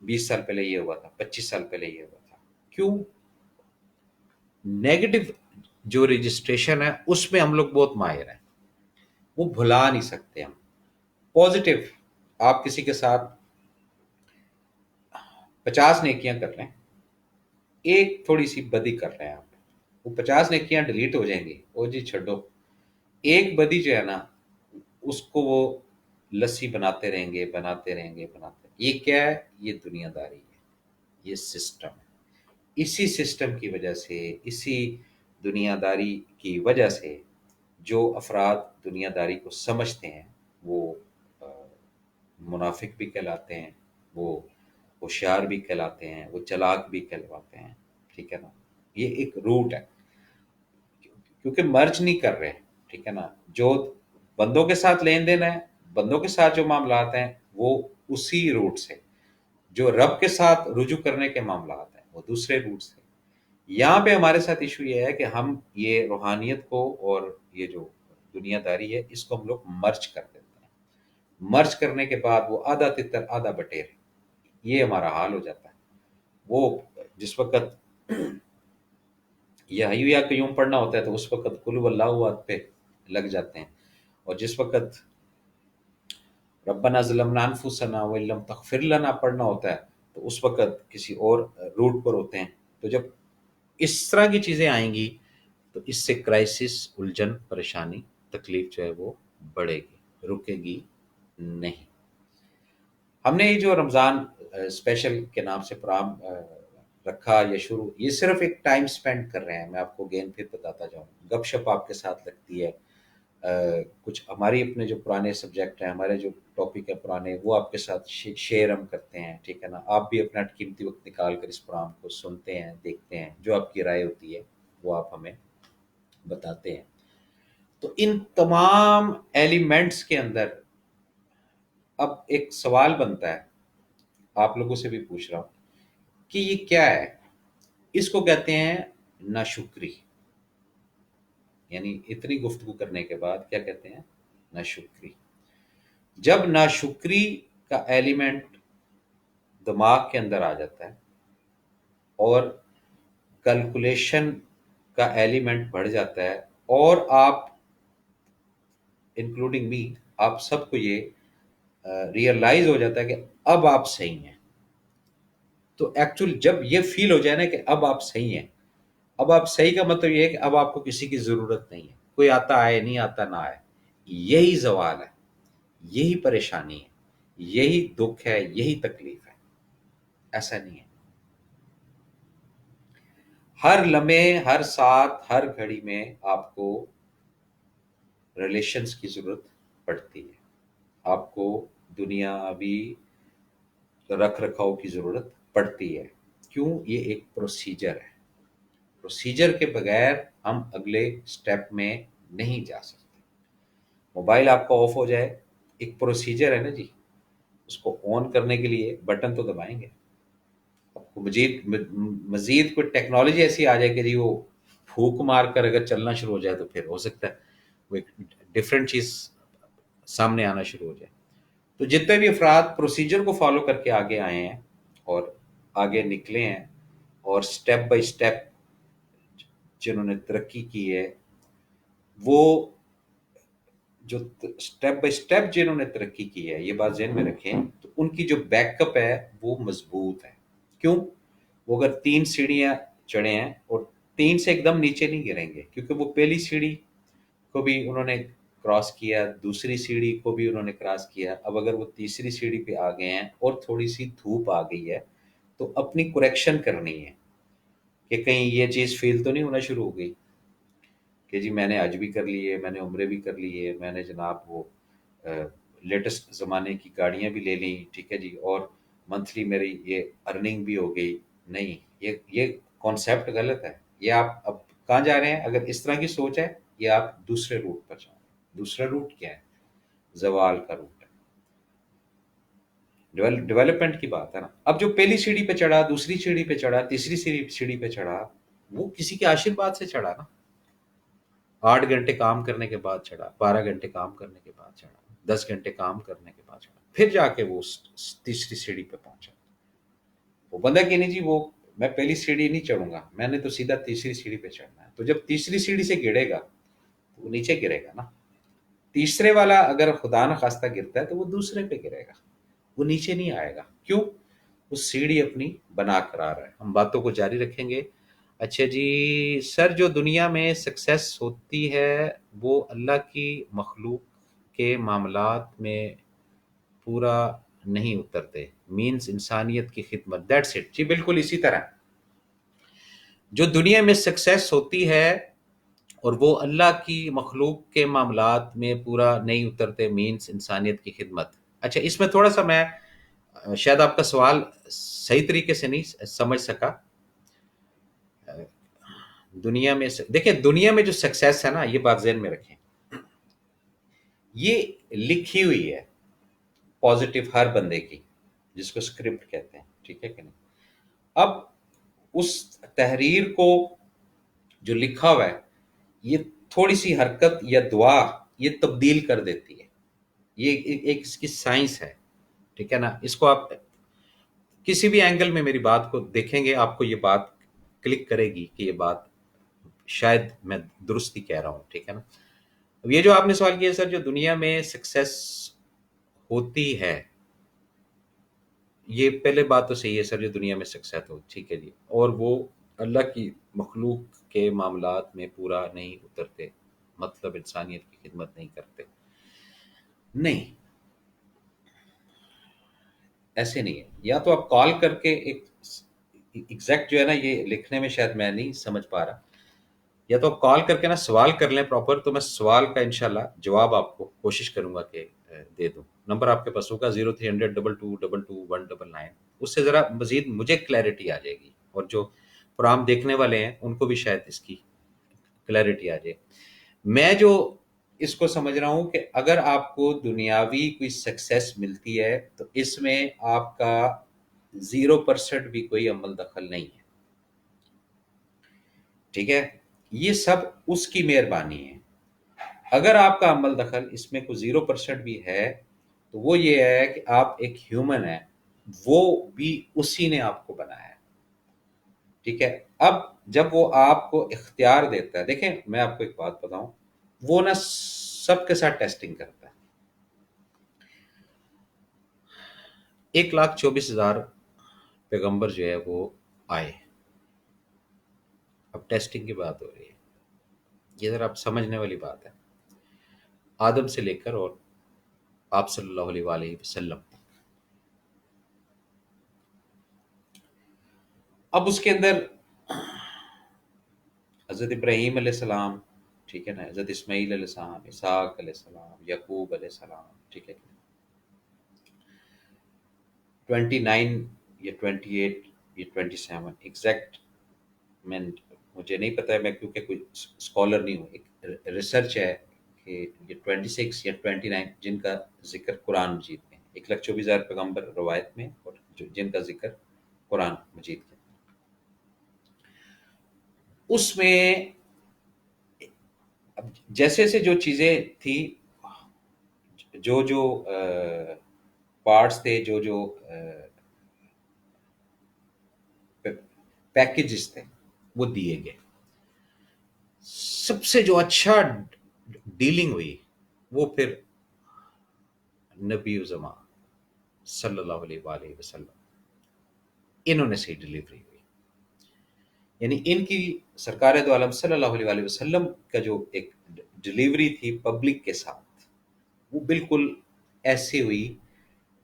20 سال پہلے یہ ہوا تھا، 25 سال پہلے یہ ہوا تھا. کیوں؟ نیگیٹو جو رجسٹریشن ہے اس میں ہم لوگ بہت ماہر ہیں، وہ بھلا نہیں سکتے ہم. پازیٹیو، آپ کسی کے ساتھ 50 نیکیاں کر لیں، ایک تھوڑی سی بدی کر رہے ہیں آپ، وہ 50 نیکیاں ڈیلیٹ ہو جائیں گی. او جی چھڈو، ایک بدی جو ہے نا اس کو وہ لسی بناتے رہیں گے، بناتے رہیں گے، بناتے رہیں گے. یہ کیا ہے؟ یہ دنیا داری ہے، یہ سسٹم ہے. اسی سسٹم کی وجہ سے، اسی دنیا داری کی وجہ سے جو افراد دنیا داری کو سمجھتے ہیں وہ آ، منافق بھی کہلاتے ہیں، وہ ہوشیار بھی کہلاتے ہیں، وہ چلاک بھی کہلواتے ہیں، ٹھیک ہے نا. یہ ایک روٹ ہے، کیونکہ مرج نہیں کر رہے، ٹھیک ہے نا. جو بندوں کے ساتھ لین دین ہے، بندوں کے ساتھ جو معاملات ہیں وہ اسی روٹ سے، جو رب کے ساتھ رجوع کرنے کے معاملات ہیں وہ دوسرے روٹ سے. یہاں پہ ہمارے ساتھ ایشو یہ ہے کہ ہم یہ روحانیت کو اور یہ جو دنیا داری ہے اس کو ہم لوگ مرج کر دیتے ہیں. مرج کرنے کے بعد وہ آدھا تتر آدھا بٹیر، یہ ہمارا حال ہو جاتا ہے. وہ جس وقت یہ حی یا قیوم پڑھنا ہوتا ہے تو اس وقت قل اللہ احد پہ لگ جاتے ہیں، اور جس وقت ربنا ظلمنا انفسنا وان لم تغفر لنا پڑھنا ہوتا ہے تو اس وقت کسی اور روٹ پر ہوتے ہیں. تو جب اس طرح کی چیزیں آئیں گی تو اس سے کرائسس، الجھن، پریشانی، تکلیف جو ہے وہ بڑھے گی، رکے گی نہیں. ہم نے یہ جو رمضان اسپیشل کے نام سے پروگرام رکھا یا شروع، یہ صرف ایک ٹائم سپینڈ کر رہے ہیں. میں آپ کو گین پھر بتاتا جاؤں، گپ شپ آپ کے ساتھ لگتی ہے، کچھ ہماری اپنے جو پرانے سبجیکٹ ہیں، ہمارے جو ٹاپک ہے پرانے، وہ آپ کے ساتھ شیئر ہم کرتے ہیں، ٹھیک ہے نا. آپ بھی اپنا قیمتی وقت نکال کر اس پروگرام کو سنتے ہیں، دیکھتے ہیں، جو آپ کی رائے ہوتی ہے وہ آپ ہمیں بتاتے ہیں. تو ان تمام ایلیمنٹس کے اندر اب ایک سوال بنتا ہے، آپ لوگوں سے بھی پوچھ رہا ہوں کہ یہ کیا ہے؟ اس کو کہتے ہیں ناشکری. یعنی اتنی گفتگو کرنے کے بعد کیا کہتے ہیں؟ ناشکری. جب ناشکری کا ایلیمنٹ دماغ کے اندر آ جاتا ہے اور کیلکولیشن کا ایلیمنٹ بڑھ جاتا ہے، اور آپ انکلوڈنگ می، آپ سب کو یہ ریئلائز ہو جاتا ہے کہ اب آپ صحیح ہیں. تو ایکچولی جب یہ فیل ہو جائے نا کہ اب آپ صحیح ہیں، اب آپ صحیح کا مطلب یہ ہے کہ اب آپ کو کسی کی ضرورت نہیں ہے، کوئی آتا آئے، نہیں آتا نہ آئے. یہی زوال ہے، یہی پریشانی ہے، یہی دکھ ہے، یہی تکلیف ہے. ایسا نہیں ہے. ہر لمحے، ہر ساتھ، ہر گھڑی میں آپ کو ریلیشنز کی ضرورت پڑتی ہے. آپ کو دنیاوی رکھ رکھاؤ کی ضرورت پڑتی ہے. کیوں؟ یہ ایک پروسیجر ہے. پروسیجر کے بغیر ہم اگلے سٹیپ میں نہیں جا سکتے. موبائل آپ کا آف ہو جائے، ایک پروسیجر ہے نا جی، اس کو آن کرنے کے لیے بٹن تو دبائیں گے. آپ کو مزید کوئی ٹیکنالوجی ایسی آ جائے کہ جی وہ پھونک مار کر اگر چلنا شروع ہو جائے تو پھر ہو سکتا ہے وہ ایک ڈفرینٹ چیز سامنے آنا شروع ہو جائے۔ تو جتنے بھی افراد پروسیجر کو فالو کر کے آگے آئے ہیں اور آگے نکلے ہیں، اور سٹیپ بائی سٹیپ جنہوں نے ترقی کی ہے، وہ جو سٹیپ بائی سٹیپ جنہوں نے ترقی کی ہے، یہ بات ذہن میں رکھیں، تو ان کی جو بیک اپ ہے وہ مضبوط ہے۔ کیوں؟ وہ اگر 3 سیڑھیاں چڑھے ہیں اور 3 سے ایک دم نیچے نہیں گریں گے، کیونکہ وہ پہلی سیڑھی کو بھی انہوں نے کراس کیا، دوسری سیڑھی کو بھی انہوں نے کراس کیا، اب اگر وہ تیسری سیڑھی پہ آ گئے ہیں اور تھوڑی سی دھوپ آ گئی ہے تو اپنی کریکشن کرنی ہے کہ کہیں یہ چیز فیل تو نہیں ہونا شروع ہو گئی کہ جی میں نے حج بھی کر لیے، میں نے عمرے بھی کر لیے، میں نے جناب وہ لیٹسٹ زمانے کی گاڑیاں بھی لے لیں، ٹھیک ہے جی، اور منتھلی میری یہ ارننگ بھی ہو گئی۔ نہیں، یہ کانسیپٹ غلط ہے۔ یہ آپ اب کہاں جا رہے ہیں؟ اگر اس طرح کی سوچ ہے، یہ آپ دوسرے روٹ پر جائیں۔ دوسرا روٹ کیا ہے؟ زوال کا روٹ ہے، ڈیولپمنٹ کی بات ہے نا۔ اب جو پہلی سیڑھی پہ چڑھا، دوسری سیڑھی پہ چڑھا، تیسری سیڑھی پہ چڑھا، وہ کسی کے آشیرواد سے چڑھا نا۔ 8 گھنٹے کام کرنے کے بعد چڑھا، 12 گھنٹے کام کرنے کے بعد چڑھا، 10 گھنٹے کام کرنے کے بعد چڑھا، پھر جا کے وہ تیسری سیڑھی پہ پہنچا۔ وہ بندہ کہ نہیں جی وہ میں پہلی سیڑھی نہیں چڑھوں گا، میں نے تو سیدھا تیسری سیڑھی پہ چڑھنا ہے۔ تو جب تیسری سیڑھی سے گرے گا تو وہ نیچے گرے گا نا۔ تیسرے والا اگر خدا نخواستہ گرتا ہے تو وہ دوسرے پہ گرے گا، وہ نیچے نہیں آئے گا۔ کیوں؟ وہ سیڑھی اپنی بنا کر آ رہا ہے۔ ہم باتوں کو جاری رکھیں گے۔ اچھا جی سر، جو دنیا میں سکسیس ہوتی ہے وہ اللہ کی مخلوق کے معاملات میں پورا نہیں اترتے، مینز انسانیت کی خدمت، دیٹس اٹ جی، بالکل اسی طرح جو دنیا میں سکسیس ہوتی ہے اور وہ اللہ کی مخلوق کے معاملات میں پورا نہیں اترتے، مینز انسانیت کی خدمت۔ اچھا اس میں تھوڑا سا میں شاید آپ کا سوال صحیح طریقے سے نہیں سمجھ سکا۔ دنیا میں دیکھیں، دنیا میں جو سکسیس ہے نا، یہ بات ذہن میں رکھیں، یہ لکھی ہوئی ہے پازیٹیو ہر بندے کی، جس کو اسکرپٹ کہتے ہیں، ٹھیک ہے کہ نہیں؟ اب اس تحریر کو جو لکھا ہوا ہے، یہ تھوڑی سی حرکت یا دعا یہ تبدیل کر دیتی ہے۔ یہ ایک اس کی سائنس ہے، ٹھیک ہے نا؟ اس کو آپ کسی بھی اینگل میں میری بات کو دیکھیں گے، آپ کو یہ بات کلک کرے گی کہ یہ بات شاید میں درست ہی کہہ رہا ہوں، ٹھیک ہے نا؟ اب یہ جو آپ نے سوال کیا سر، جو دنیا میں سکسیس ہوتی ہے، یہ پہلے بات تو صحیح ہے سر، جو دنیا میں سکسیس ہو، ٹھیک ہے جی، اور وہ اللہ کی مخلوق کے معاملات میں پورا نہیں اترتے، مطلب انسانیت کی خدمت نہیں کرتے، نہیں، ایسے نہیں ہے۔ یا تو آپ کال کر کے ایک ایگزیکٹ جو ہے نا، یہ لکھنے میں شاید میں نہیں سمجھ پا رہا، یا تو آپ کال کر کے نا سوال کر لیں پراپر، تو میں سوال کا انشاءاللہ جواب آپ کو کوشش کروں گا کہ دے دوں۔ نمبر آپ کے پاس ہوگا 0300 2222 199، اس سے ذرا مزید مجھے کلیئرٹی آ جائے گی، اور جو پروگرام دیکھنے والے ہیں ان کو بھی شاید اس کی کلیئرٹی آ جائے۔ میں جو اس کو سمجھ رہا ہوں کہ اگر آپ کو دنیاوی کوئی سکسیس ملتی ہے تو اس میں آپ کا 0% بھی کوئی عمل دخل نہیں ہے، ٹھیک ہے؟ یہ سب اس کی مہربانی ہے۔ اگر آپ کا عمل دخل اس میں کوئی 0% بھی ہے تو وہ یہ ہے کہ آپ ایک ہیومن ہیں، وہ بھی اسی نے آپ کو بنایا ہے، ٹھیک ہے؟ اب جب وہ آپ کو اختیار دیتا ہے، دیکھیں میں آپ کو ایک بات بتاؤں، وہ نا سب کے ساتھ ٹیسٹنگ کرتا ہے۔ 1,24,000 پیغمبر جو ہے وہ آئے، اب ٹیسٹنگ کی بات ہو رہی ہے، یہ ذرا آپ سمجھنے والی بات ہے، آدم سے لے کر اور آپ صلی اللہ علیہ وآلہ وسلم تک۔ اب اس کے اندر حضرت ابراہیم علیہ السلام، ٹھیک ہے نا، حضرت اسماعیل علیہ السلام، اسحاق علیہ السلام، یعقوب علیہ السلام، ٹھیک ہے، 29 یا 28 یا 27 ایگزیکٹ میں مجھے نہیں پتا ہے، میں کیونکہ کوئی اسکالر نہیں ہوں، ایک ریسرچ ہے کہ یہ 26 یا 29 جن کا ذکر قرآن مجید میں، 1,24,000 پیغمبر روایت میں، اور جن کا ذکر قرآن مجید کے، اس میں اب جیسے جیسے جو چیزیں تھی، جو جو پارٹس تھے، جو جو پیکیجز تھے، وہ دیے گئے. سب سے جو اچھا ڈیلنگ ہوئی وہ پھر نبی زمان صلی اللہ علیہ وآلہ وسلم، انہوں نے صحیح ڈلیوری ہوئی. یعنی ان کی سرکار دو عالم صلی اللہ علیہ وآلہ وسلم کا جو ایک ڈلیوری تھی پبلک کے ساتھ، وہ بالکل ایسی ہوئی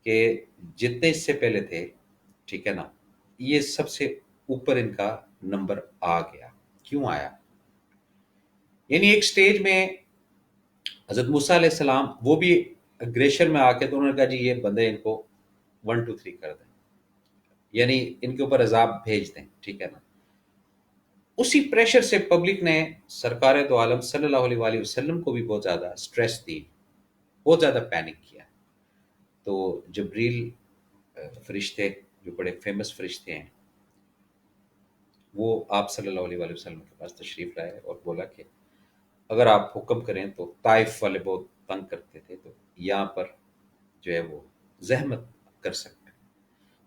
کہ جتنے اس سے پہلے تھے، ٹھیک ہے نا، یہ سب سے اوپر ان کا نمبر آ گیا. کیوں آیا؟ یعنی ایک سٹیج میں حضرت موسیٰ علیہ السلام وہ بھی اگریشن میں آ کے تو انہوں نے کہا جی یہ بندے ان کو 1 2 3 کر دیں، یعنی ان کے اوپر عذاب بھیج دیں، ٹھیک ہے نا. اسی پریشر سے پبلک نے سرکار دو عالم صلی اللہ علیہ وآلہ وسلم کو بھی بہت زیادہ سٹریس دی، بہت زیادہ پینک کیا. تو جبریل فرشتے جو بڑے فیمس فرشتے ہیں، وہ آپ صلی اللہ علیہ وآلہ وسلم کے پاس تشریف لائے اور بولا کہ اگر آپ حکم کریں تو طائف والے بہت تنگ کرتے تھے، تو یہاں پر جو ہے وہ زحمت کر سکتے ہیں.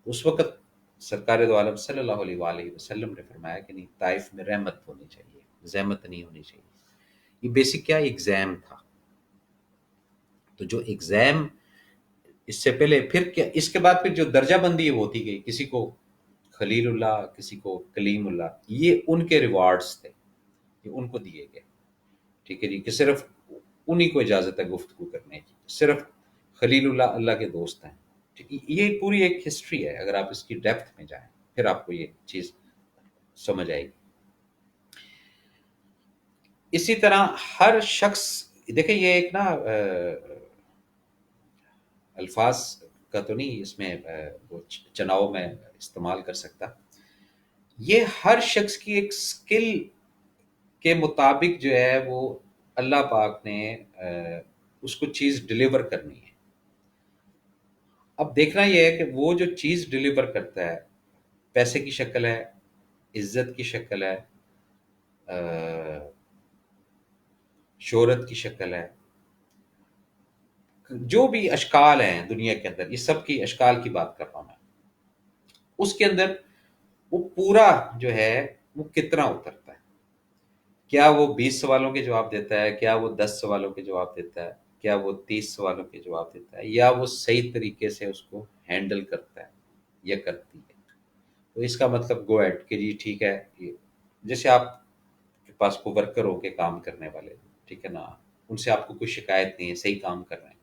اس وقت سرکار دو عالم صلی اللہ علیہ وآلہ وسلم نے فرمایا کہ نہیں، طائف میں رحمت ہونی چاہیے، زحمت نہیں ہونی چاہیے. یہ بیسک کیا ایگزام تھا. تو جو ایگزام اس سے پہلے، پھر کیا اس کے بعد پھر جو درجہ بندی ہے وہ ہوتی گئی، کسی کو خلیل اللہ، کسی کو کلیم اللہ، یہ ان کے ریوارڈز تھے، یہ ان کو دیے گئے. ٹھیک ہے جی، کہ صرف انہی کو اجازت ہے گفتگو کرنے کی، صرف خلیل اللہ اللہ کے دوست ہیں. یہ پوری ایک ہسٹری ہے، اگر آپ اس کی ڈیپتھ میں جائیں پھر آپ کو یہ چیز سمجھ آئے گی. اسی طرح ہر شخص، دیکھیں یہ ایک نا الفاظ کا تو نہیں اس میں وہ چناؤ میں استعمال کر سکتا. یہ ہر شخص کی ایک سکل کے مطابق جو ہے وہ اللہ پاک نے اس کو چیز ڈلیور کرنی ہے. اب دیکھنا یہ ہے کہ وہ جو چیز ڈلیور کرتا ہے، پیسے کی شکل ہے، عزت کی شکل ہے، شہرت کی شکل ہے، جو بھی اشکال ہیں دنیا کے اندر، یہ سب کی اشکال کی بات کر رہا ہوں میں. اس کے اندر وہ پورا جو ہے وہ کتنا اترتا ہے. کیا وہ 20 سوالوں کے جواب دیتا ہے؟ کیا وہ 10 سوالوں کے جواب دیتا ہے؟ کیا وہ 30 سوالوں کے جواب دیتا ہے؟ یا وہ صحیح طریقے سے اس کو ہینڈل کرتا ہے یا کرتی ہے؟ تو اس کا مطلب گو ایٹ کہ جی ٹھیک ہے. یہ جیسے آپ کے پاس کو ورکر ہو کے کام کرنے والے، ٹھیک ہے نا، ان سے آپ کو کوئی شکایت نہیں ہے، صحیح کام کر رہے ہیں،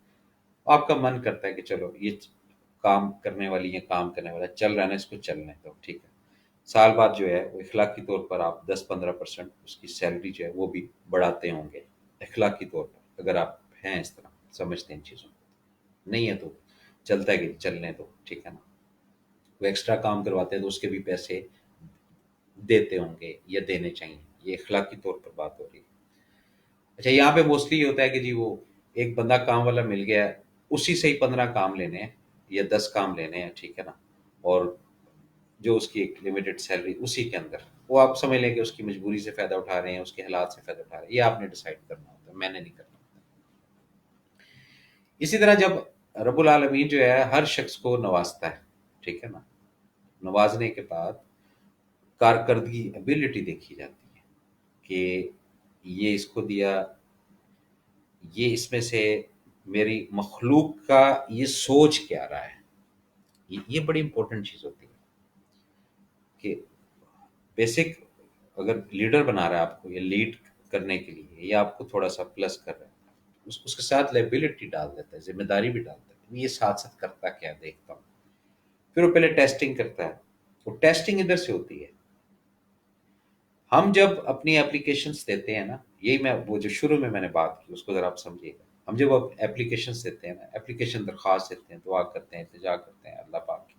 آپ کا من کرتا ہے کہ چلو یہ کام کرنے والی یہ کام کرنے والا چل رہا ہے نا، اس کو چلنے دو، ٹھیک ہے. سال بعد جو ہے وہ اخلاقی طور پر آپ 10 15% اس کی سیلری جو ہے وہ بھی بڑھاتے ہوں گے اخلاقی طور پر، اگر آپ ہیں اس طرح سمجھتے ہیں ان چیزوں کو. نہیں ہے تو چلتا ہے کہ چلنے دو، ٹھیک ہے نا. وہ ایکسٹرا کام کرواتے ہیں تو اس کے بھی پیسے دیتے ہوں گے یا دینے چاہیے. یہ اخلاقی طور پر بات ہو رہی ہے. اچھا، یہاں پہ موسٹلی یہ ہوتا ہے کہ جی وہ ایک بندہ کام والا مل گیا ہے، اسی سے ہی 15 کام لینے ہیں یا 10 کام لینے ہیں، ٹھیک ہے نا. اور جو اس کی ایک لمیٹڈ سیلری اسی کے اندر، وہ آپ سمجھ لیں کہ اس کی مجبوری سے فائدہ اٹھا رہے ہیں، اس کے حالات سے فائدہ اٹھا رہے ہیں. یہ آپ نے ڈیسائیڈ کرنا ہوتا ہے، میں نے نہیں کرنا ہوتا. اسی طرح جب رب العالمین جو ہے ہر شخص کو نوازتا ہے، ٹھیک ہے نا، نوازنے کے بعد کارکردگی ابیلٹی دیکھی جاتی ہے کہ یہ اس کو دیا، یہ اس میں سے میری مخلوق کا یہ سوچ کیا رہا ہے. یہ بڑی امپورٹنٹ چیز ہوتی ہے کہ بیسک اگر لیڈر بنا رہا ہے آپ کو، یا لیڈ کرنے کے لیے، یا آپ کو تھوڑا سا پلس کر رہا ہے، اس کے ساتھ لائبلٹی ڈال دیتا ہے، ذمہ داری بھی ڈالتا ہے. یہ ساتھ ساتھ کرتا کیا دیکھتا ہوں. پھر وہ پہلے ٹیسٹنگ کرتا ہے. وہ ٹیسٹنگ ادھر سے ہوتی ہے. ہم جب اپنی اپلیکیشنس دیتے ہیں نا، یہی میں وہ جو شروع میں نے بات کی اس کو ذرا آپ سمجھیے گا. ہم جب اپلیکیشنس دیتے ہیں نا، اپلیکیشن درخواست دیتے ہیں، دعا کرتے ہیں، التجا کرتے ہیں اللہ پاک کی،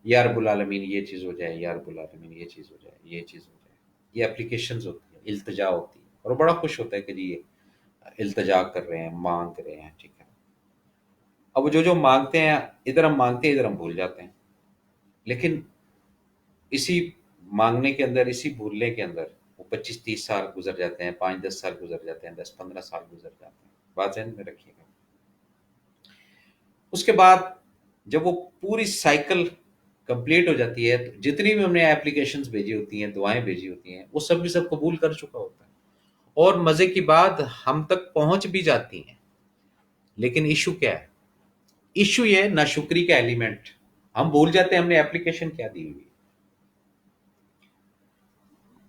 یا رب العالمین یہ چیز ہو جائے، یا رب العالمین یہ چیز ہو جائے، یہ چیز ہو جائے. یہ اپلیکیشنز ہوتی ہیں، التجا ہوتی ہے، اور وہ بڑا خوش ہوتا ہے کہ جی یہ التجا کر رہے ہیں، مانگ رہے ہیں، ٹھیک ہے. اب وہ جو جو مانگتے ہیں، ادھر ہم مانگتے ہیں ادھر ہم بھول جاتے ہیں. لیکن اسی مانگنے کے اندر، اسی بھولنے کے اندر وہ 25-30 سال گزر جاتے ہیں، 5-10 سال گزر جاتے ہیں، 10-15 سال گزر جاتے ہیں، بات ذہن میں رکھیے گا۔ اس کے بعد جب وہ پوری سائیکل کمپلیٹ ہو جاتی ہے تو جتنی بھی ہم نے اپلیکیشنز بھیجی ہوتی ہیں، دعائیں بھیجی ہوتی ہیں، وہ سب بھی سب قبول کر چکا ہوتا ہے، اور مزے کی بات ہم تک پہنچ بھی جاتی ہیں۔ لیکن ایشو کیا ہے؟ ایشو یہ ناشکری کا ایلیمنٹ، ہم بھول جاتے ہیں ہم نے اپلیکیشن کیا دی ہوئی ہے۔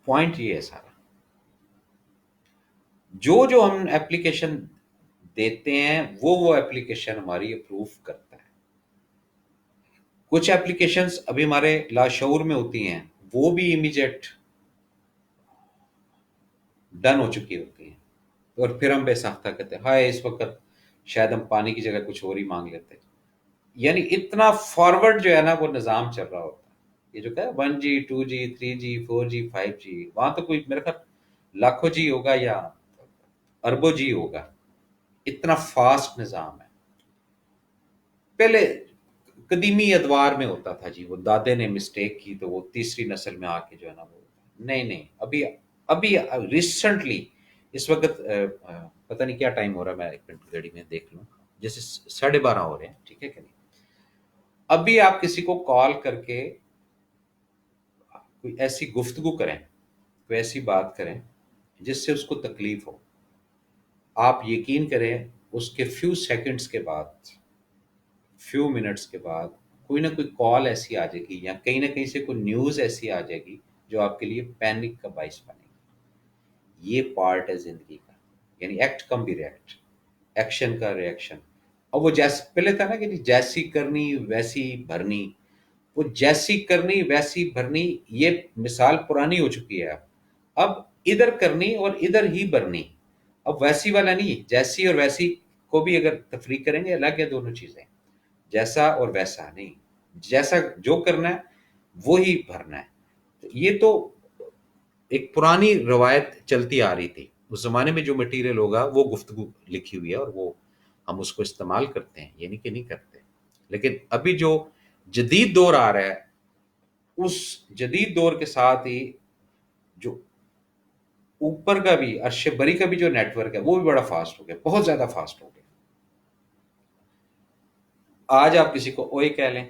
پوائنٹ یہ ہے سارا، جو جو ہم اپلیکیشن دیتے ہیں وہ اپلیکیشن ہماری اپروو کرتا ہے۔ کچھ اپلیکیشنز ابھی ہمارے لاشعور میں ہوتی ہیں، وہ بھی امیجیٹ ڈن ہو چکی ہوتی ہیں، اور پھر ہم بے ساختہ کہتے ہیں ہائے اس وقت شاید ہم پانی کی جگہ کچھ اور ہی مانگ لیتے۔ یعنی اتنا فارورڈ جو ہے نا وہ نظام چل رہا ہوتا ہے، یہ جو کہ 1G 2G 3G 4G 5G، وہاں تو کوئی میرے خیال لاکھوں جی ہوگا یا اربوں جی ہوگا، اتنا فاسٹ نظام ہے۔ پہلے قدیمی ادوار میں ہوتا تھا جی، وہ دادے نے مسٹیک کی تو وہ تیسری نسل میں آ کے جو ہے نا وہ، نہیں نہیں، ابھی ابھی ریسنٹلی اس وقت پتہ نہیں کیا ٹائم ہو رہا ہے، میں ایک منٹ گھڑی میں دیکھ لوں، جیسے 12:30 ہو رہے ہیں، ٹھیک ہے کہ نہیں؟ ابھی آپ کسی کو کال کر کے کوئی ایسی گفتگو کریں، کوئی ایسی بات کریں جس سے اس کو تکلیف ہو، آپ یقین کریں اس کے فیو سیکنڈز کے بعد، فیو منٹس کے بعد کوئی نہ کوئی کال ایسی آ جائے گی یا کہیں نہ کہیں سے کوئی نیوز ایسی آ جائے گی جو آپ کے لیے پینک کا باعث بنے گی۔ یہ پارٹ ہے زندگی کا، یعنی ایکٹ کم بھی ریئیکٹ، ایکشن کا ریئیکشن۔ اور وہ جیسے پہلے تھا نا کہ جیسی کرنی ویسی بھرنی، وہ جیسی کرنی ویسی بھرنی یہ مثال پرانی ہو چکی ہے، اب ادھر کرنی اور ادھر ہی بھرنی، اب ویسی والا نہیں، جیسی اور ویسی کو بھی اگر تفریق کریں گے الگ ہے دونوں چیزیں، جیسا اور ویسا نہیں، جیسا جو کرنا ہے وہی بھرنا ہے۔ یہ تو ایک پرانی روایت چلتی آ رہی تھی، اس زمانے میں جو مٹیریل ہوگا وہ گفتگو لکھی ہوئی ہے اور وہ ہم اس کو استعمال کرتے ہیں، یہ نہیں کہ نہیں کرتے۔ لیکن ابھی جو جدید دور آ رہا ہے، اس جدید دور کے ساتھ ہی جو اوپر کا بھی عرش بری کا بھی جو نیٹ ورک ہے وہ بھی بڑا فاسٹ ہو گیا، بہت زیادہ فاسٹ ہو گیا۔ آج آپ کسی کو اوئے کہہ لیں،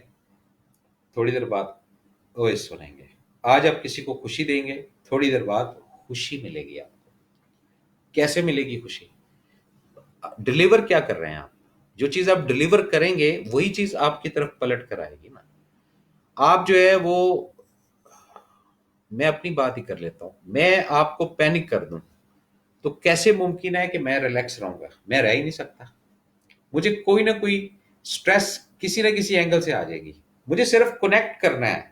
تھوڑی دیر بعد اوئے سنیں گے۔ آج آپ کسی کو خوشی دیں گے، تھوڑی دیر بعد خوشی ملے گی آپ کو۔ کیسے ملے گی خوشی؟ ڈلیور کیا کر رہے ہیں آپ؟ جو چیز آپ ڈلیور کریں گے وہی چیز آپ کی طرف پلٹ کر آئے گی نا۔ آپ جو ہے وہ، میں اپنی بات ہی کر لیتا ہوں، میں آپ کو پینک کر دوں تو کیسے ممکن ہے کہ میں ریلیکس رہوں گا؟ میں رہ ہی نہیں سکتا، مجھے کوئی نہ کوئی سٹریس کسی نہ کسی اینگل سے آ جائے گی۔ مجھے صرف کنیکٹ کرنا ہے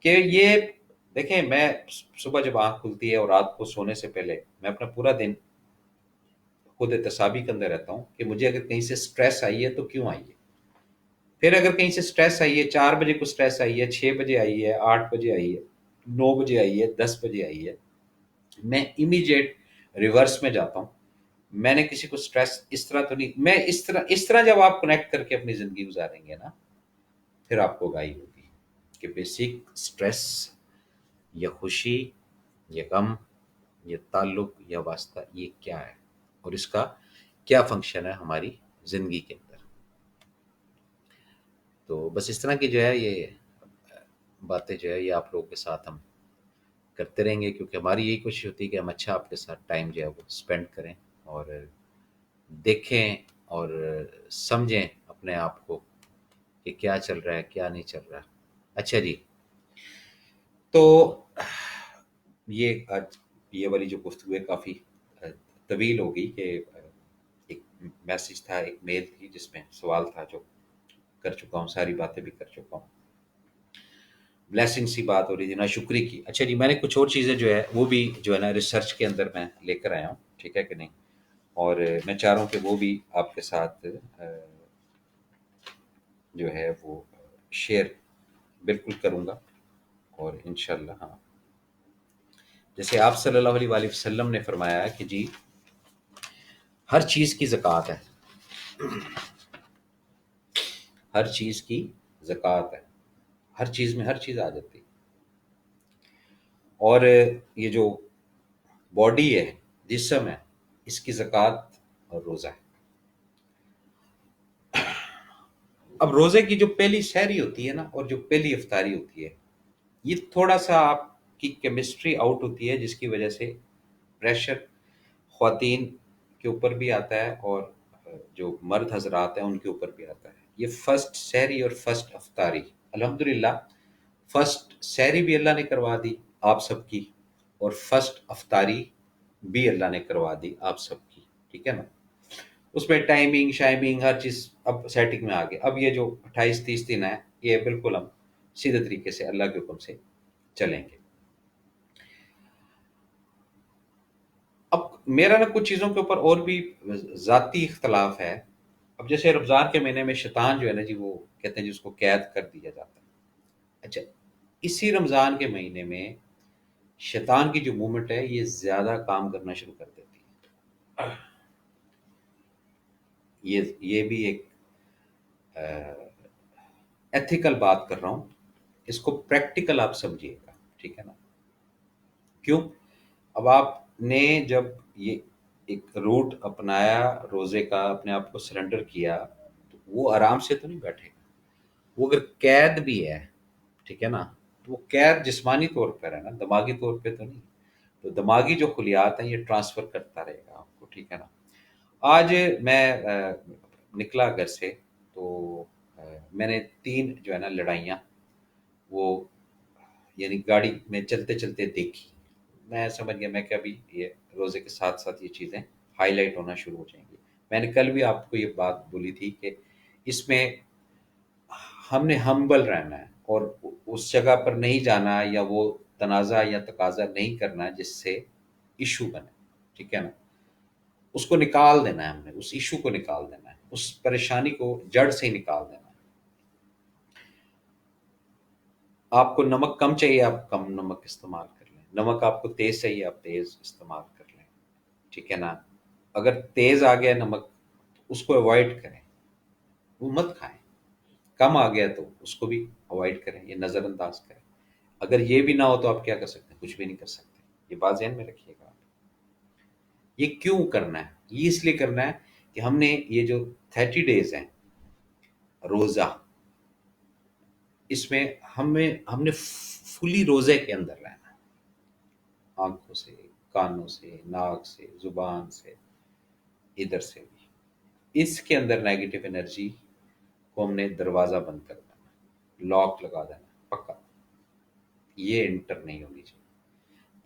کہ یہ دیکھیں، میں صبح جب آنکھ کھلتی ہے اور رات کو سونے سے پہلے میں اپنا پورا دن خود احتسابی کے اندر رہتا ہوں کہ مجھے اگر کہیں سے سٹریس آئی ہے تو کیوں آئی ہے۔ پھر اگر کہیں سے سٹریس آئی ہے، 4 بجے کو سٹریس آئی ہے، 6 بجے آئی ہے، 8 بجے آئی ہے، 9 بجے آئی ہے، 10 بجے آئی ہے، میں امیجیٹ ریورس میں جاتا ہوں۔ میں نے کسی کو سٹریس اس طرح تو نہیں، میں اس طرح جب آپ کنیکٹ کر کے اپنی زندگی گزاریں گے نا، پھر آپ کو گائی ہوگی کہ بیسک سٹریس یا خوشی یا غم یا تعلق یا واسطہ یہ کیا ہے اور اس کا کیا فنکشن ہے ہماری زندگی کے اندر۔ تو بس اس طرح کی جو ہے یہ باتیں جو ہے یہ آپ لوگوں کے ساتھ ہم کرتے رہیں گے، کیونکہ ہماری یہی کوشش ہوتی ہے کہ ہم اچھا آپ کے ساتھ ٹائم جو ہے وہ اسپینڈ کریں اور دیکھیں اور سمجھیں اپنے آپ کو کہ کیا چل رہا ہے کیا نہیں چل رہا۔ اچھا جی، تو یہ آج یہ والی جو گفتگو ہے کافی طویل ہو گئی، کہ ایک میسج تھا، ایک میل تھی جس میں سوال تھا جو کر چکا ہوں، ساری باتیں بھی کر چکا ہوں، بلیسنگ سی بات ہو رہی تھی، نا شکری کی۔ اچھا جی، میں نے کچھ اور چیزیں جو ہے وہ بھی جو ہے نا ریسرچ کے اندر میں لے کر آیا ہوں، ٹھیک ہے کہ نہیں؟ اور میں چاہ رہا ہوں کہ وہ بھی آپ کے ساتھ جو ہے وہ شیئر بالکل کروں گا، اور انشاءاللہ ہاں، جیسے آپ صلی اللہ علیہ وآلہ وسلم نے فرمایا ہے کہ جی ہر چیز کی زکوٰۃ ہے، ہر چیز کی زکوٰۃ ہے، ہر چیز میں ہر چیز آ جاتی ہے۔ اور یہ جو باڈی ہے، جسم ہے، اس کی زکوٰۃ اور روزہ ہے۔ اب روزے کی جو پہلی سحری ہوتی ہے نا اور جو پہلی افطاری ہوتی ہے، یہ تھوڑا سا آپ کی کیمسٹری آؤٹ ہوتی ہے، جس کی وجہ سے پریشر خواتین کے اوپر بھی آتا ہے اور جو مرد حضرات ہیں ان کے اوپر بھی آتا ہے۔ یہ فرسٹ سحری اور فرسٹ افطاری، الحمدللہ فرسٹ سحری بھی اللہ نے کروا دی آپ سب کی، اور فرسٹ افطاری بھی اللہ نے کروا دی آپ سب کی، ٹھیک ہے نا۔ اس میں ٹائمنگ شائمنگ ہر چیز اب سیٹنگ میں آ گئی۔ اب یہ جو 28-30 دن ہے، یہ بالکل ہم سیدھے طریقے سے اللہ کے حکم سے چلیں گے۔ اب میرا نا کچھ چیزوں کے اوپر اور بھی ذاتی اختلاف ہے۔ اب جیسے رمضان کے مہینے میں شیطان جو ہے نا جی، وہ کہتے ہیں جی اس کو قید کر دیا جاتا ہے۔ اچھا، اسی رمضان کے مہینے میں شیطان کی جو مومنٹ ہے یہ زیادہ کام کرنا شروع کر دیتی ہے۔ یہ بھی ایک ایتھیکل بات کر رہا ہوں، اس کو پریکٹیکل آپ سمجھیے گا، ٹھیک ہے نا۔ کیوں؟ اب آپ نے جب یہ ایک روٹ اپنایا روزے کا، اپنے آپ کو سرنڈر کیا، تو وہ آرام سے تو نہیں بیٹھے گا۔ وہ اگر قید بھی ہے، ٹھیک ہے نا، تو وہ قید جسمانی طور پر ہے نا، دماغی طور پہ تو نہیں۔ تو دماغی جو خلیات ہیں یہ ٹرانسفر کرتا رہے گا آپ کو، ٹھیک ہے نا۔ آج میں نکلا گھر سے، تو میں نے 3 جو ہے نا لڑائیاں، وہ یعنی گاڑی میں چلتے چلتے دیکھی۔ میں سمجھ گیا میں کہ ابھی یہ روزے کے ساتھ ساتھ یہ چیزیں ہائی لائٹ ہونا شروع ہو جائیں گی۔ میں نے کل بھی آپ کو یہ بات بولی تھی کہ اس میں ہم نے ہمبل رہنا ہے اور اس جگہ پر نہیں جانا یا وہ تنازع یا تقاضا نہیں کرنا جس سے ایشو بنے، ٹھیک ہے نا۔ اس کو نکال دینا ہے، ہم نے اس ایشو کو نکال دینا ہے، اس پریشانی کو جڑ سے ہی نکال دینا ہے۔ آپ کو نمک کم چاہیے، آپ کم نمک استعمال کر لیں۔ نمک آپ کو تیز چاہیے، آپ تیز استعمال کر لیں، ٹھیک ہے نا۔ اگر تیز آ گیا نمک تو اس کو اوائڈ کریں، وہ مت کھائیں۔ کم آ گیا تو اس کو بھی اوائڈ کریں یا نظر انداز کریں۔ اگر یہ بھی نہ ہو تو آپ کیا کر سکتے ہیں؟ کچھ بھی نہیں کر سکتے۔ یہ بات ذہن میں رکھیے گا آپ۔ یہ کیوں کرنا ہے؟ یہ اس لیے کرنا ہے کہ ہم نے یہ جو 30 days ہیں روزہ، اس میں ہم نے فلی روزے کے اندر رہنا ہے، آنکھوں سے، کانوں سے، ناک سے، زبان سے، ادھر سے بھی۔ اس کے اندر نیگیٹو انرجی کو ہم نے دروازہ بند کر دینا، لاک لگا دینا پکا۔ یہ انٹر نہیں ہونی چاہیے۔